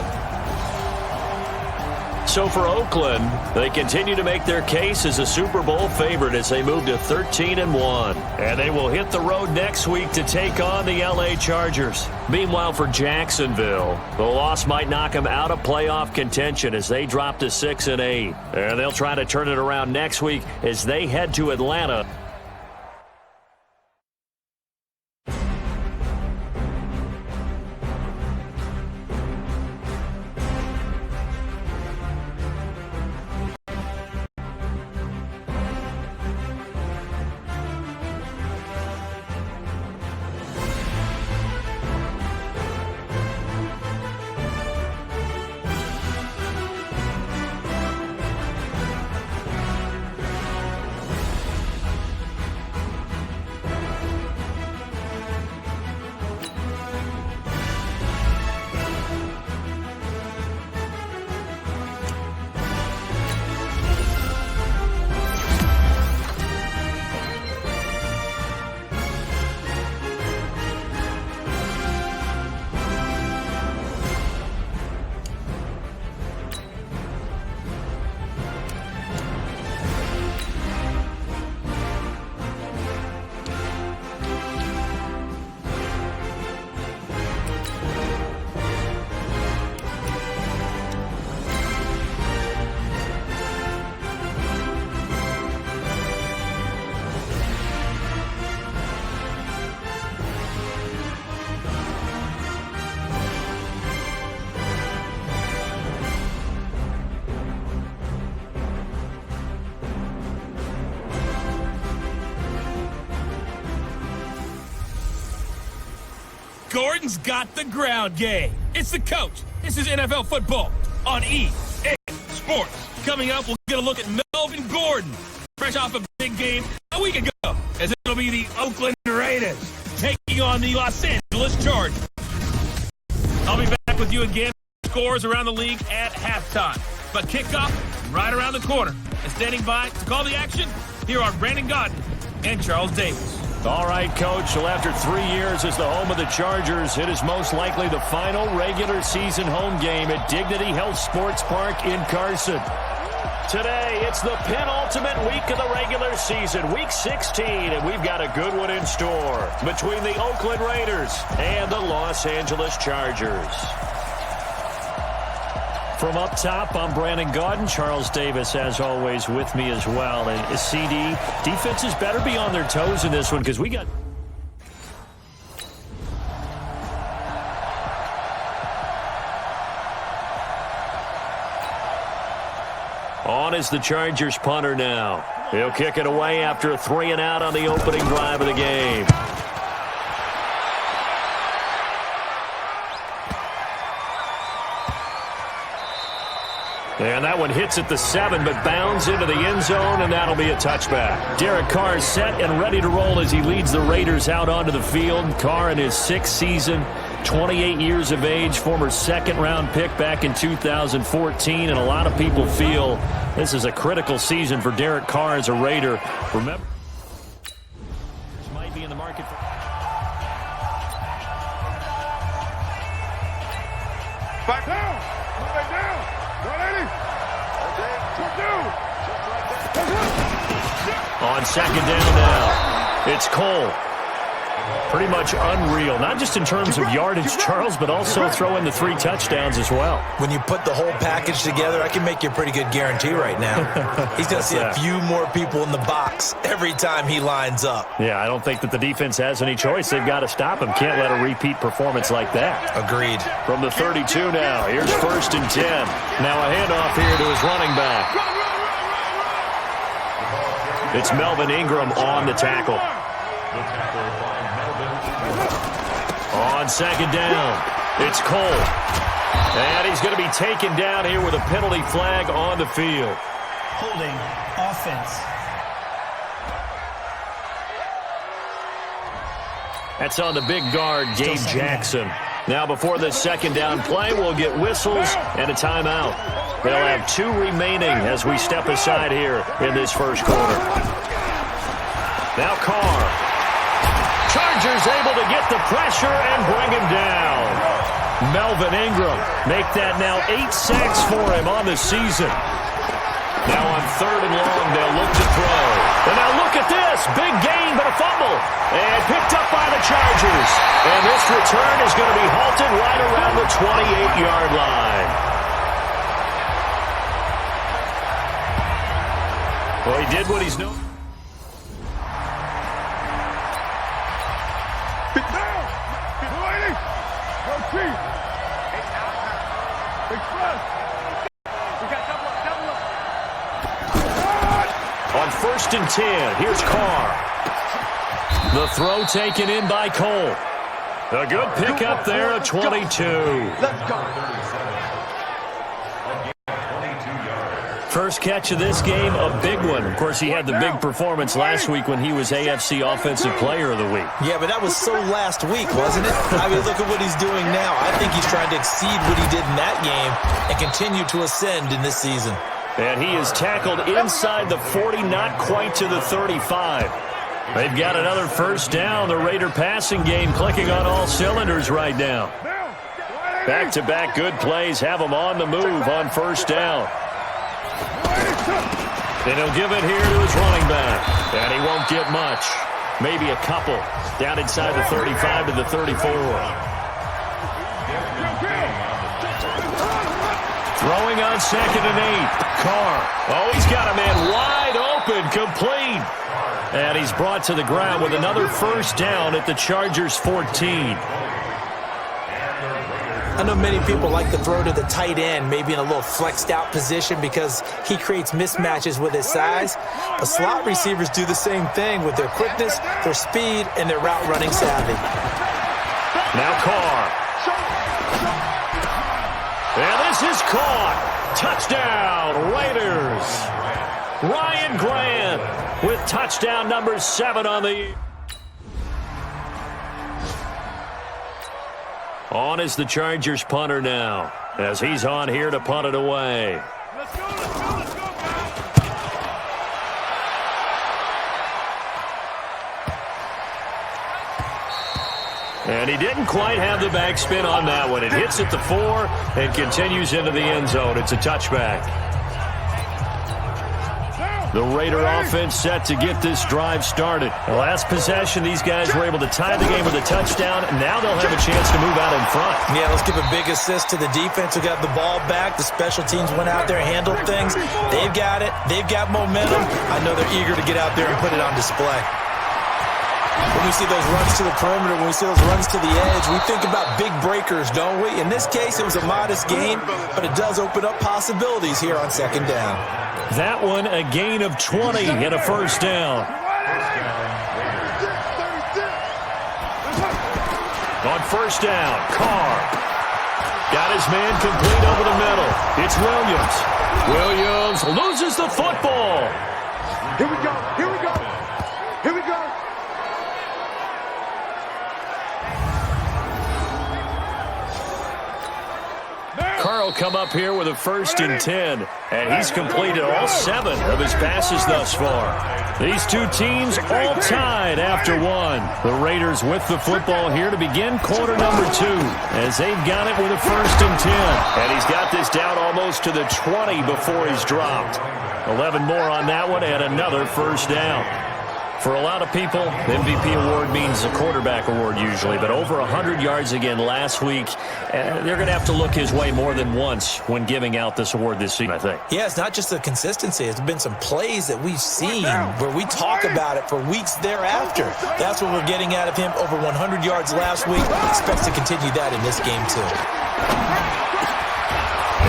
So for Oakland, they continue to make their case as a Super Bowl favorite as they move to 13-1. And they will hit the road next week to take on the LA Chargers. Meanwhile, for Jacksonville, the loss might knock them out of playoff contention as they drop to 6-8. And they'll try to turn it around next week as they head to Atlanta. Gordon's got the ground game. It's the coach. This is NFL football on EA Sports. Coming up, we'll get a look at Melvin Gordon, fresh off a big game a week ago, as it'll be the Oakland Raiders taking on the Los Angeles Chargers. I'll be back with you again. Scores around the league at halftime. But kickoff right around the corner. And standing by to call the action, here are Brandon Gaudin and Charles Davis. All right, Coach. Well, after 3 years as the home of the Chargers, it is most likely the final regular season home game at Dignity Health Sports Park in Carson. Today, it's the penultimate week of the regular season, week 16, and we've got a good one in store between the Oakland Raiders and the Los Angeles Chargers. From up top, I'm Brandon Gaudin. Charles Davis, as always, with me as well. And CD, defenses better be on their toes in this one because we got... On is the Chargers punter now. He'll kick it away after a 3-and-out on the opening drive of the game. And that one hits at the 7, but bounds into the end zone, and that'll be a touchback. Derek Carr is set and ready to roll as he leads the Raiders out onto the field. Carr in his 6th season, 28 years of age, former second-round pick back in 2014, and a lot of people feel this is a critical season for Derek Carr as a Raider. Remember, this might be in the market for... Back down! Back down! 180! On second down now, it's Cole. Pretty much unreal, not just in terms of yardage, Charles, but also throwing the 3 touchdowns as well. When you put the whole package together, I can make you a pretty good guarantee right now. He's going to see a few more people in the box every time he lines up. Yeah, I don't think that the defense has any choice. They've got to stop him. Can't let a repeat performance like that. Agreed. From the 32 now, here's 1st and 10. Now a handoff here to his running back. It's Melvin Ingram on the tackle. On second down, it's Cole. And he's going to be taken down here with a penalty flag on the field. Holding offense. That's on the big guard, Gabe Jackson. Now before this second down play, we'll get whistles and a timeout. They'll have 2 remaining as we step aside here in this first quarter. Now Carr. Chargers able to get the pressure and bring him down. Melvin Ingram make that now 8 sacks for him on the season. Now on 3rd and long, they'll look to throw. And now look at this. Big gain, but a fumble. And picked up by the Chargers. And this return is going to be halted right around the 28-yard line. Well, he did what he's known. On 1st and 10, here's Carr. The throw taken in by Cole. A good pickup there at 22. Let's go. First catch of this game, a big one. Of course, he had the big performance last week when he was AFC Offensive Player of the Week. Yeah, but that was so last week, wasn't it? I mean, look at what he's doing now. I think he's trying to exceed what he did in that game and continue to ascend in this season. And he is tackled inside the 40, not quite to the 35. They've got another first down. The Raider passing game clicking on all cylinders right now. Back-to-back good plays have them on the move on first down. And he'll give it here to his running back. And he won't get much. Maybe a couple. Down inside the 35 to the 34. Throwing on 2nd and 8. Carr. Oh, he's got a man wide open, complete. And he's brought to the ground with another first down at the Chargers' 14. I know many people like to throw to the tight end, maybe in a little flexed out position because he creates mismatches with his size. But slot receivers do the same thing with their quickness, their speed, and their route running savvy. Now Carr. And this is caught. Touchdown, Raiders. Ryan Grant with touchdown number 7 on the... On is the Chargers punter now, as he's on here to punt it away. Let's go, let's go, let's go, guys. And he didn't quite have the backspin on that one. It hits at the 4 and continues into the end zone. It's a touchback. The Raider offense set to get this drive started. The last possession, these guys were able to tie the game with a touchdown. Now they'll have a chance to move out in front. Yeah, let's give a big assist to the defense who got the ball back. The special teams went out there and handled things. They've got it. They've got momentum. I know they're eager to get out there and put it on display. When we see those runs to the perimeter, when we see those runs to the edge, we think about big breakers, don't we? In this case, it was a modest gain, but it does open up possibilities here on second down. That one, a gain of 20 and a first down. On first down, Carr got his man complete over the middle. It's Williams. Williams loses the football. Here we go. Here we go. Here we go. Carl come up here with a 1st and 10, and he's completed all 7 of his passes thus far. These two teams all tied after 1. The Raiders with the football here to begin quarter number 2, as they've got it with a 1st and 10. And he's got this down almost to the 20 before he's dropped. 11 more on that one and another first down. For a lot of people, the MVP award means a quarterback award usually, but over 100 yards again last week. They're going to have to look his way more than once when giving out this award this season, I think. Yeah, it's not just the consistency. It's been some plays that we've seen where we talk about it for weeks thereafter. That's what we're getting out of him. Over 100 yards last week. Expects to continue that in this game, too.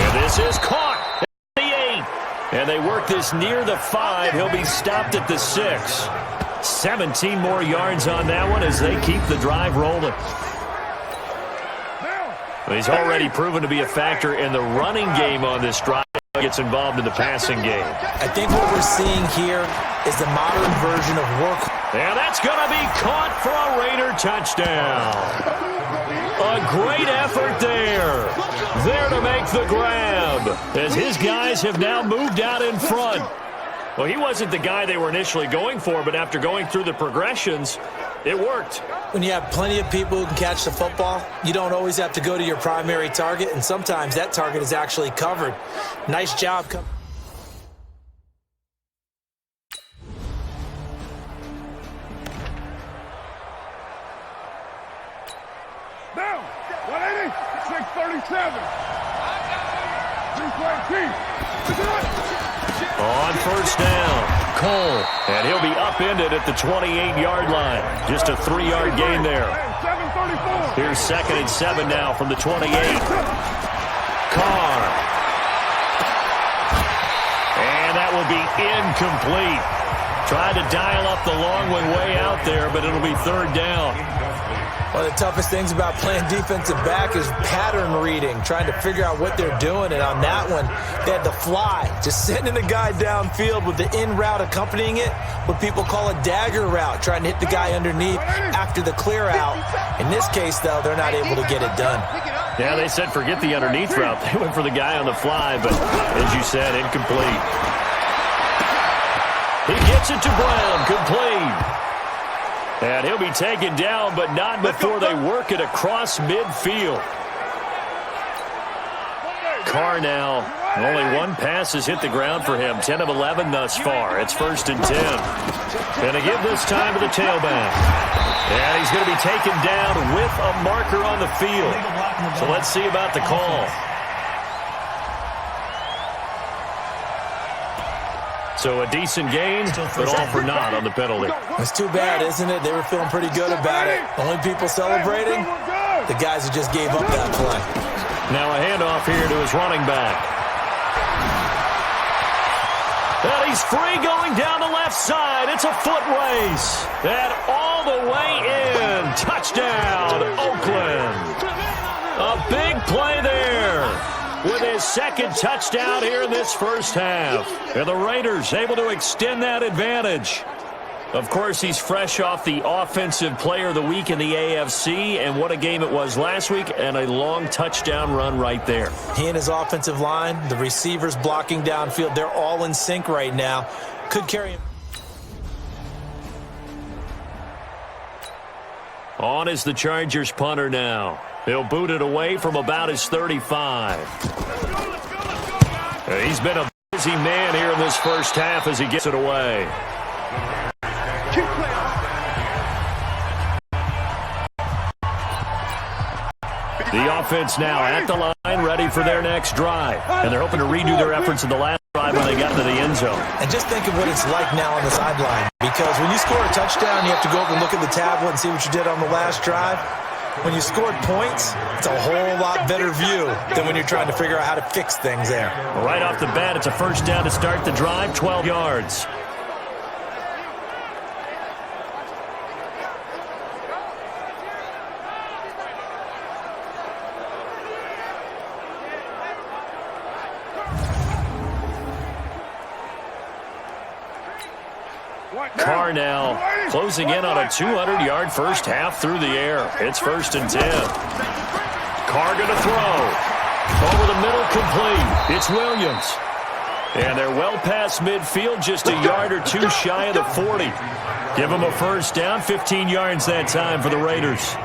And this is caught at the 8. And they work this near the 5. He'll be stopped at the 6. 17 more yards on that one as they keep the drive rolling. He's already proven to be a factor in the running game on this drive. Gets involved in the passing game. I think what we're seeing here is the modern version of work. And that's going to be caught for a Raider touchdown. A great effort there. There to make the grab, as his guys have now moved out in front. Well, he wasn't the guy they were initially going for, but after going through the progressions, it worked. When you have plenty of people who can catch the football, you don't always have to go to your primary target, and sometimes that target is actually covered. Nice job. Down. 180. 637. 320. On first down, Cole, and he'll be upended at the 28-yard line. Just a 3-yard gain there. Here's 2nd and 7 now from the 28. Carr. And that will be incomplete. Tried to dial up the long one way out there, but it'll be 3rd down. One of the toughest things about playing defensive back is pattern reading, trying to figure out what they're doing. And on that one, they had the fly, just sending the guy downfield with the in route accompanying it, what people call a dagger route, trying to hit the guy underneath after the clear out. In this case, though, they're not able to get it done. Yeah, they said forget the underneath route. They went for the guy on the fly, but as you said, incomplete. He gets it to Brown, complete. And he'll be taken down, but not before they work it across midfield. Carr now, only one pass has hit the ground for him. 10 of 11 thus far. It's 1st and 10. Going to give this time to the tailback. And he's going to be taken down with a marker on the field. So let's see about the call. So a decent gain, but all for naught on the penalty. It's too bad, isn't it? They were feeling pretty good about it. Only people celebrating, the guys who just gave up that play. Now a handoff here to his running back. And he's free going down the left side. It's a foot race. And all the way in. Touchdown, Oakland. second touchdown here in this first half. And the Raiders able to extend that advantage. Of course, he's fresh off the Offensive Player of the Week in the AFC, and what a game it was last week, and a long touchdown run right there. He and his offensive line, the receivers blocking downfield, they're all in sync right now. Could carry him. On is the Chargers punter now. He'll boot it away from about his 35. He's been a busy man here in this first half as he gets it away. The offense now at the line, ready for their next drive. And they're hoping to redo their efforts in the last drive when they got to the end zone. And just think of what it's like now on the sideline. Because when you score a touchdown, you have to go over and look at the tablet and see what you did on the last drive. When you scored points, it's a whole lot better view than when you're trying to figure out how to fix things there. Right off the bat, it's a first down to start the drive, 12 yards. Carr now closing in on a 200-yard first half through the air. It's 1st and 10. Carr going to throw. Over the middle, complete. It's Williams. And they're well past midfield, just a yard or two shy of the 40. Give them a first down, 15 yards that time for the Raiders.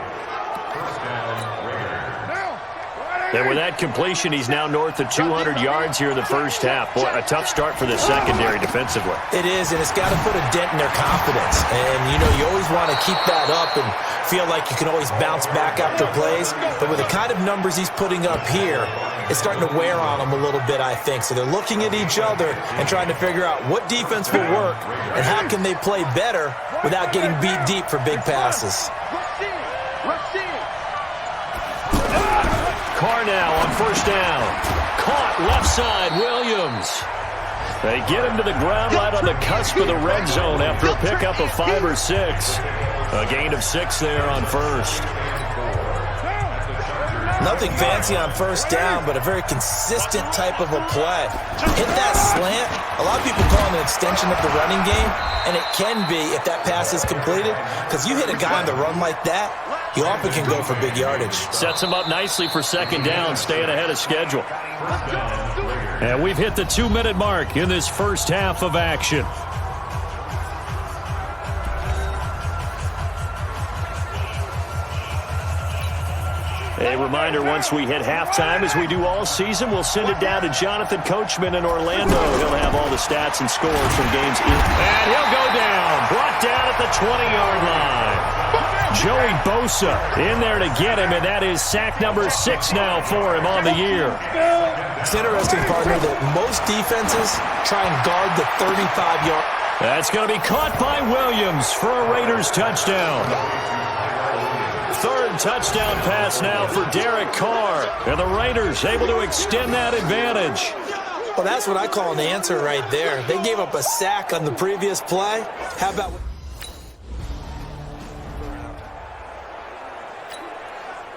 And with that completion, he's now north of 200 yards here in the first half. Boy, a tough start for the secondary defensively. It is, and it's got to put a dent in their confidence. And, you know, you always want to keep that up and feel like you can always bounce back after plays. But with the kind of numbers he's putting up here, it's starting to wear on them a little bit, I think. So they're looking at each other and trying to figure out what defense will work and how can they play better without getting beat deep for big passes. Carr now on first down. Caught left side, Williams. They get him to the ground right on the cusp of the red zone after a pickup of 5 or 6. A gain of 6 there on first. Nothing fancy on first down, but a very consistent type of a play. Hit that slant. A lot of people call it an extension of the running game, and it can be if that pass is completed, because you hit a guy on the run like that, he often can go for big yardage. Sets him up nicely for second down, staying ahead of schedule. And we've hit the 2-minute mark in this first half of action. A reminder, once we hit halftime, as we do all season, we'll send it down to Jonathan Coachman in Orlando. He'll have all the stats and scores from games. And he'll go down. Brought down at the 20-yard line. Joey Bosa in there to get him, and that is sack number 6 now for him on the year. It's interesting, partner, that most defenses try and guard the 35-yard. That's going to be caught by Williams for a Raiders touchdown. Third touchdown pass now for Derek Carr. And the Raiders able to extend that advantage. Well, that's what I call an answer right there. They gave up a sack on the previous play. How about...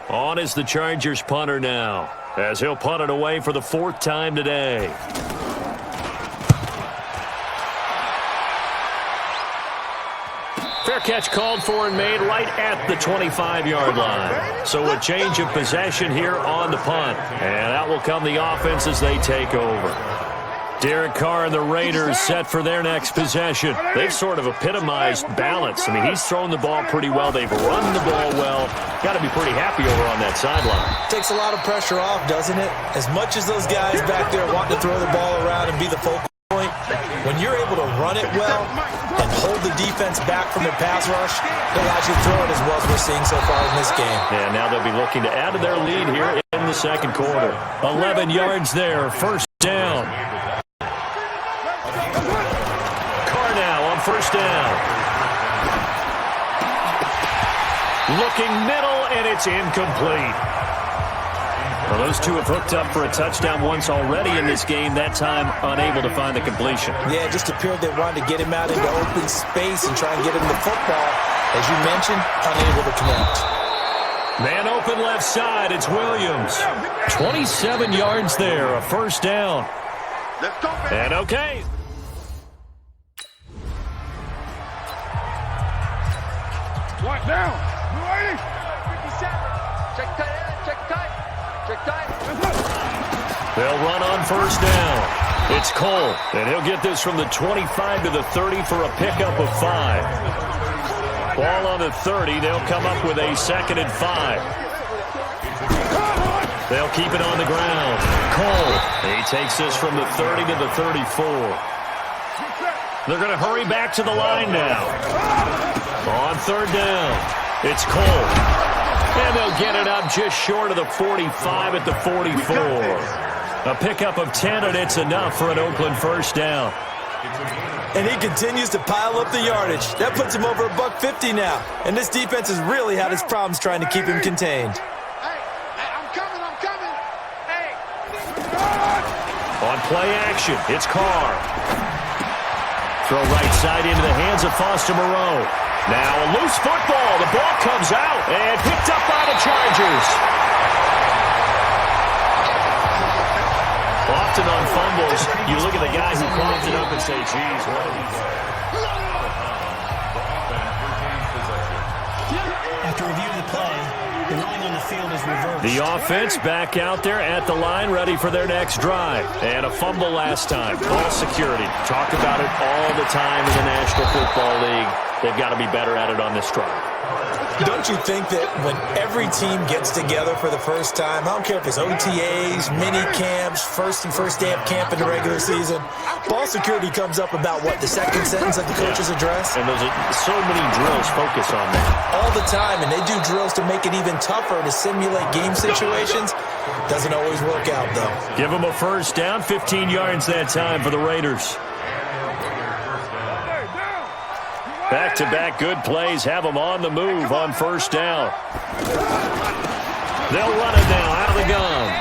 On is the Chargers punter now, as he'll punt it away for the 4th time today. Fair catch called for and made right at the 25-yard line. So a change of possession here on the punt. And out will come the offense as they take over. Derek Carr and the Raiders set for their next possession. They've sort of epitomized balance. I mean, he's thrown the ball pretty well. They've run the ball well. Got to be pretty happy over on that sideline. Takes a lot of pressure off, doesn't it? As much as those guys back there want to throw the ball around and be the focal point, when you're able to run it well and hold the defense back from their pass rush, they'll actually throw it as well as we're seeing so far in this game. And now they'll be looking to add to their lead here in the second quarter. 11 yards there, first down. Carr now on first down. Looking middle, and it's incomplete. Well, those two have hooked up for a touchdown once already in this game, that time unable to find the completion. Yeah, it just appeared they wanted to get him out into open space and try and get him the football. As you mentioned, unable to connect. Man open left side, it's Williams. 27 yards there, a first down. Let's go, baby. And okay. One down. 57. Check tight end. Check tight. Check tight. They'll run on first down. It's Cole, and he'll get this from the 25 to the 30 for a pickup of 5. Ball on the 30. They'll come up with a 2nd and 5. They'll keep it on the ground. Cole, he takes this from the 30 to the 34. They're going to hurry back to the line now. On third down, it's Cole. And they'll get it up just short of the 45 at the 44. A pickup of 10, and it's enough for an Oakland first down. And he continues to pile up the yardage. That puts him over $150 now. And this defense has really had its problems trying to keep him contained. Hey, I'm coming. Hey. On play action, it's Carr. Throw right side into the hands of Foster Moreau. Now a loose football. The ball comes out and picked up by the Chargers. Often on fumbles, you look at the guy who calls it up and say, geez, what did he do? After reviewing the play, the ruling on the field is reversed. The offense back out there at the line, ready for their next drive. And a fumble last time. Ball security. Talk about it all the time in the National Football League. They've got to be better at it on this drive. Don't you think that when every team gets together for the first time, I don't care if it's OTAs, mini camps, first day of camp in the regular season, ball security comes up about, what, the second sentence of the coach's address? And there's so many drills focus on that. All the time, and they do drills to make it even tougher to simulate game situations. Doesn't always work out, though. Give them a first down, 15 yards that time for the Raiders. Back-to-back good plays have them on the move on first down. They'll run it now out of the gun.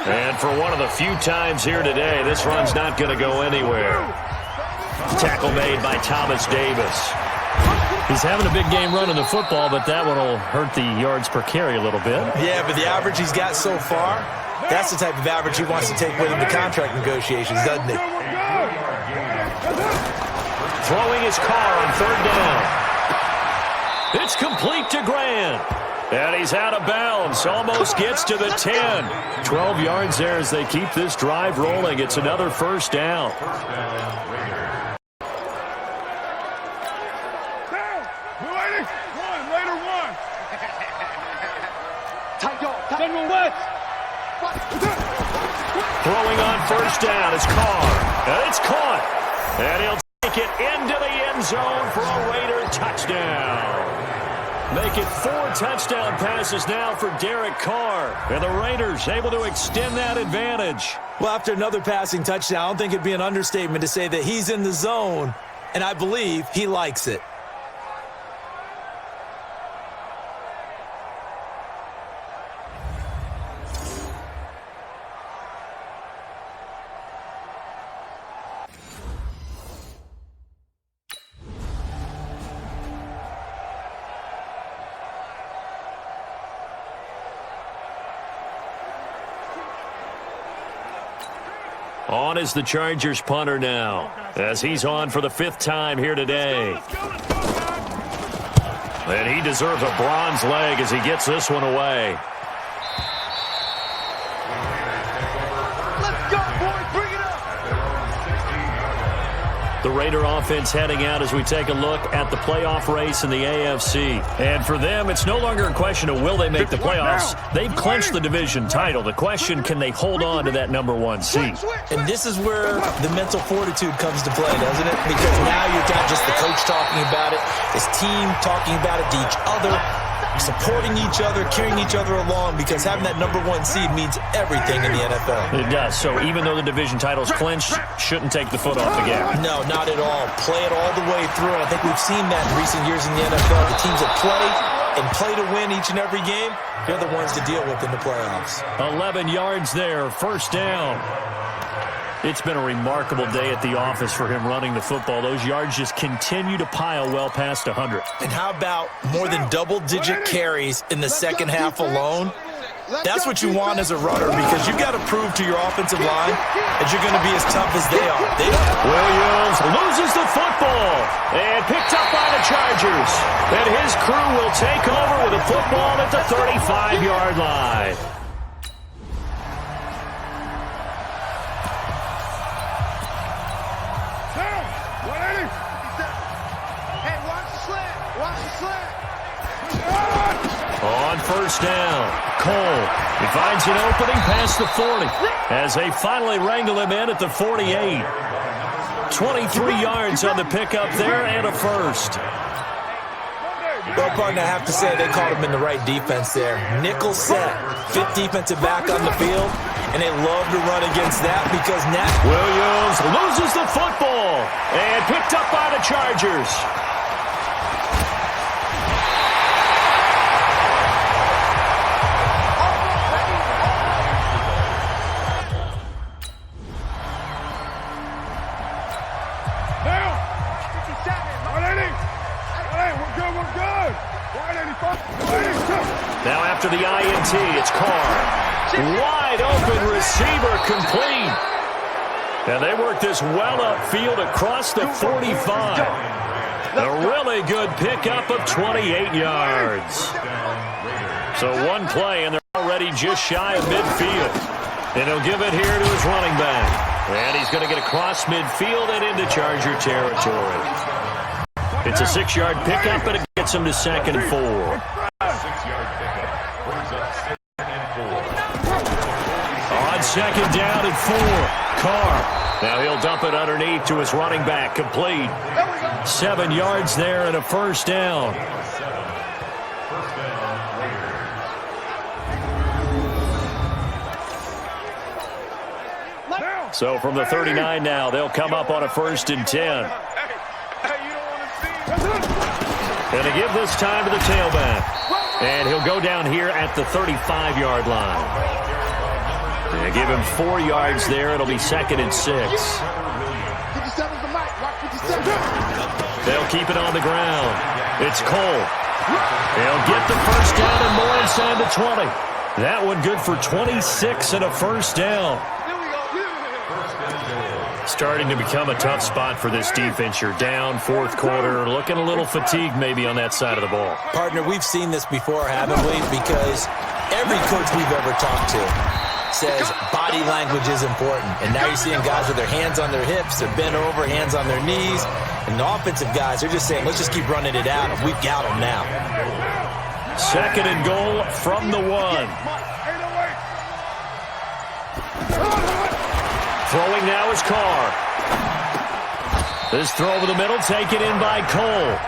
And for one of the few times here today, this run's not going to go anywhere. Tackle made by Thomas Davis. He's having a big game running the football, but that one will hurt the yards per carry a little bit. Yeah, but the average he's got so far, that's the type of average he wants to take with him to contract negotiations, doesn't he? Throwing his car on third down. It's complete to Grant. And he's out of bounds. Almost gets to the 10. 12 yards there as they keep this drive rolling. It's another first down. Throwing on first down is Carr. And it's caught. And he'll take it into the end zone for a Raider touchdown. Make it 4 touchdown passes now for Derek Carr. And the Raiders able to extend that advantage. Well, after another passing touchdown, I don't think it'd be an understatement to say that he's in the zone, and I believe he likes it. On is the Chargers punter now, as he's on for the 5th time here today. And he deserves a bronze leg as he gets this one away. Let's go, boys. Bring it up. The Raider offense heading out as we take a look at the playoff race in the AFC. And for them, it's no longer a question of will they make the playoffs. They've clinched the division title. The question, can they hold on to that #1 seed? And this is where the mental fortitude comes to play, doesn't it? Because now you've got just the coach talking about it, his team talking about it to each other, supporting each other, carrying each other along, because having that #1 seed means everything in the NFL. It does. So even though the division title's clinched, shouldn't take the foot off the gas. No, not at all. Play it all the way through. I think we've seen that in recent years in the NFL. The teams that play and play to win each and every game, they're the ones to deal with in the playoffs. 11 yards there, first down. It's been a remarkable day at the office for him running the football. Those yards just continue to pile well past 100. And how about more than double-digit carries in the second half alone? That's what you want as a runner, because you got to prove to your offensive line that you're going to be as tough as they are. Williams loses the football and picked up by the Chargers. And his crew will take over with the football at the 35-yard line. On first down, Cole. He finds an opening past the 40 as they finally wrangle him in at the 48. 23 yards on the pickup there and a first. Well, partner, I have to say they called him in the right defense there. Nickel set, fifth defensive back on the field, and they love to run against that because now Williams loses the football and picked up by the Chargers. Now after the INT, it's Carr. Wide open receiver complete. And they work this well upfield across the 45. A really good pickup of 28 yards. So one play, and they're already just shy of midfield. And he'll give it here to his running back. And he's going to get across midfield and into Charger territory. It's a 6-yard pickup, and it gets him to 2nd and 4. 6-yard pickup brings up 2nd and 4. On 2nd down and 4, Carr. Now he'll dump it underneath to his running back, complete. 7 yards there and a first down. So from the 39 now, they'll come up on a 1st and 10. And to give this time to the tailback. And he'll go down here at the 35-yard line. And give him 4 yards there. It'll be 2nd and 6. They'll keep it on the ground. It's Cole. They'll get the first down and more inside the 20. That one good for 26 and a first down. Starting to become a tough spot for this defense. You're down, 4th quarter, looking a little fatigued maybe on that side of the ball. Partner, we've seen this before, haven't we? Because every coach we've ever talked to says body language is important. And now you're seeing guys with their hands on their hips, they're bent over, hands on their knees. And the offensive guys are just saying, let's just keep running it out, and we've got them now. 2nd and goal from the 1. Throwing now is Carr. This throw over the middle taken in by Cole.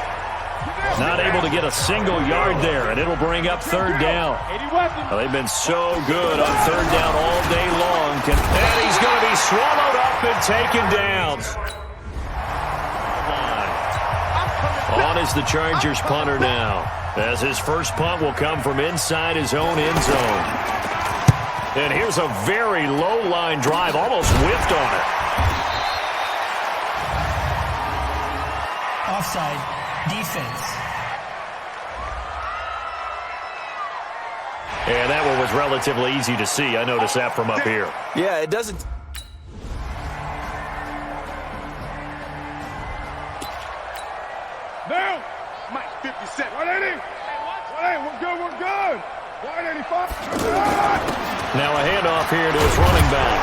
Not able to get a single yard there, and it'll bring up 3rd down. Well, they've been so good on 3rd down all day long. And he's going to be swallowed up and taken down. On is the Chargers punter now, as his first punt will come from inside his own end zone. And here's a very low-line drive, almost whiffed on it. Offside, defense. And that one was relatively easy to see. I noticed that from up here. Yeah, it doesn't. Now, Mike 57. 180. 180. We're good. We're good. 185. Now a handoff here to his running back.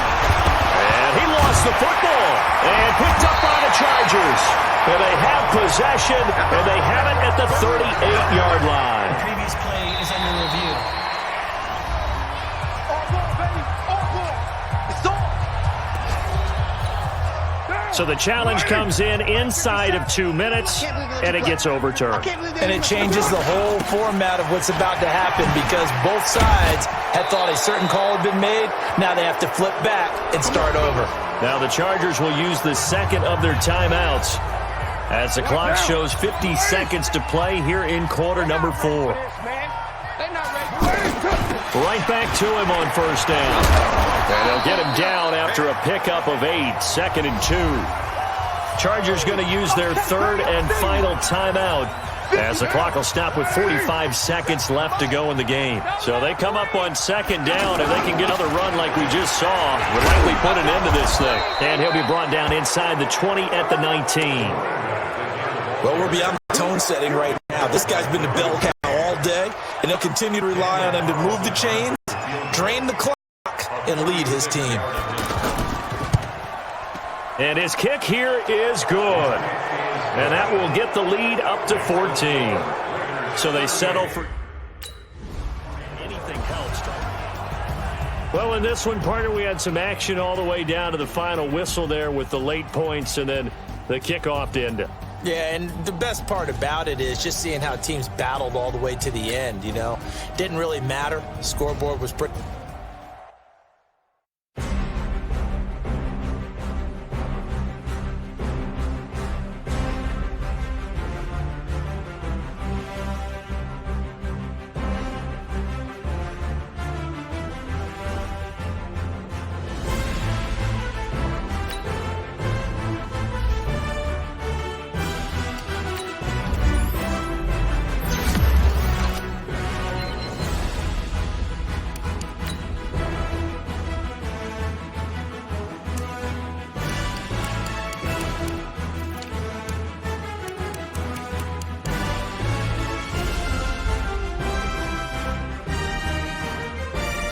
And he lost the football. And picked up by the Chargers. And they have possession. And they have it at the 38-yard line. The previous play is under review. All ball, baby. All ball. It's all. So the challenge comes in inside of 2 minutes, and it gets overturned. And it changes the whole format of what's about to happen because both sides had thought a certain call had been made. Now they have to flip back and start over. Now the Chargers will use the second of their timeouts as the clock shows 50 seconds to play here in quarter number 4. Right back to him on first down. And they'll get him down after a pickup of 8, 2nd and 2. Chargers going to use their third and final timeout as the clock will stop with 45 seconds left to go in the game. So they come up on 2nd down, and they can get another run like we just saw. Would likely put an end to this thing. And he'll be brought down inside the 20 at the 19. Well, we're beyond the tone setting right now. This guy's been the bell cow all day, and they'll continue to rely on him to move the chains, drain the clock, and lead his team. And his kick here is good. And that will get the lead up to 14. So they settle for anything helps. Well, in this one, partner, we had some action all the way down to the final whistle there with the late points and then the kickoff to end it. Yeah, and the best part about it is just seeing how teams battled all the way to the end, you know. Didn't really matter. The scoreboard was pretty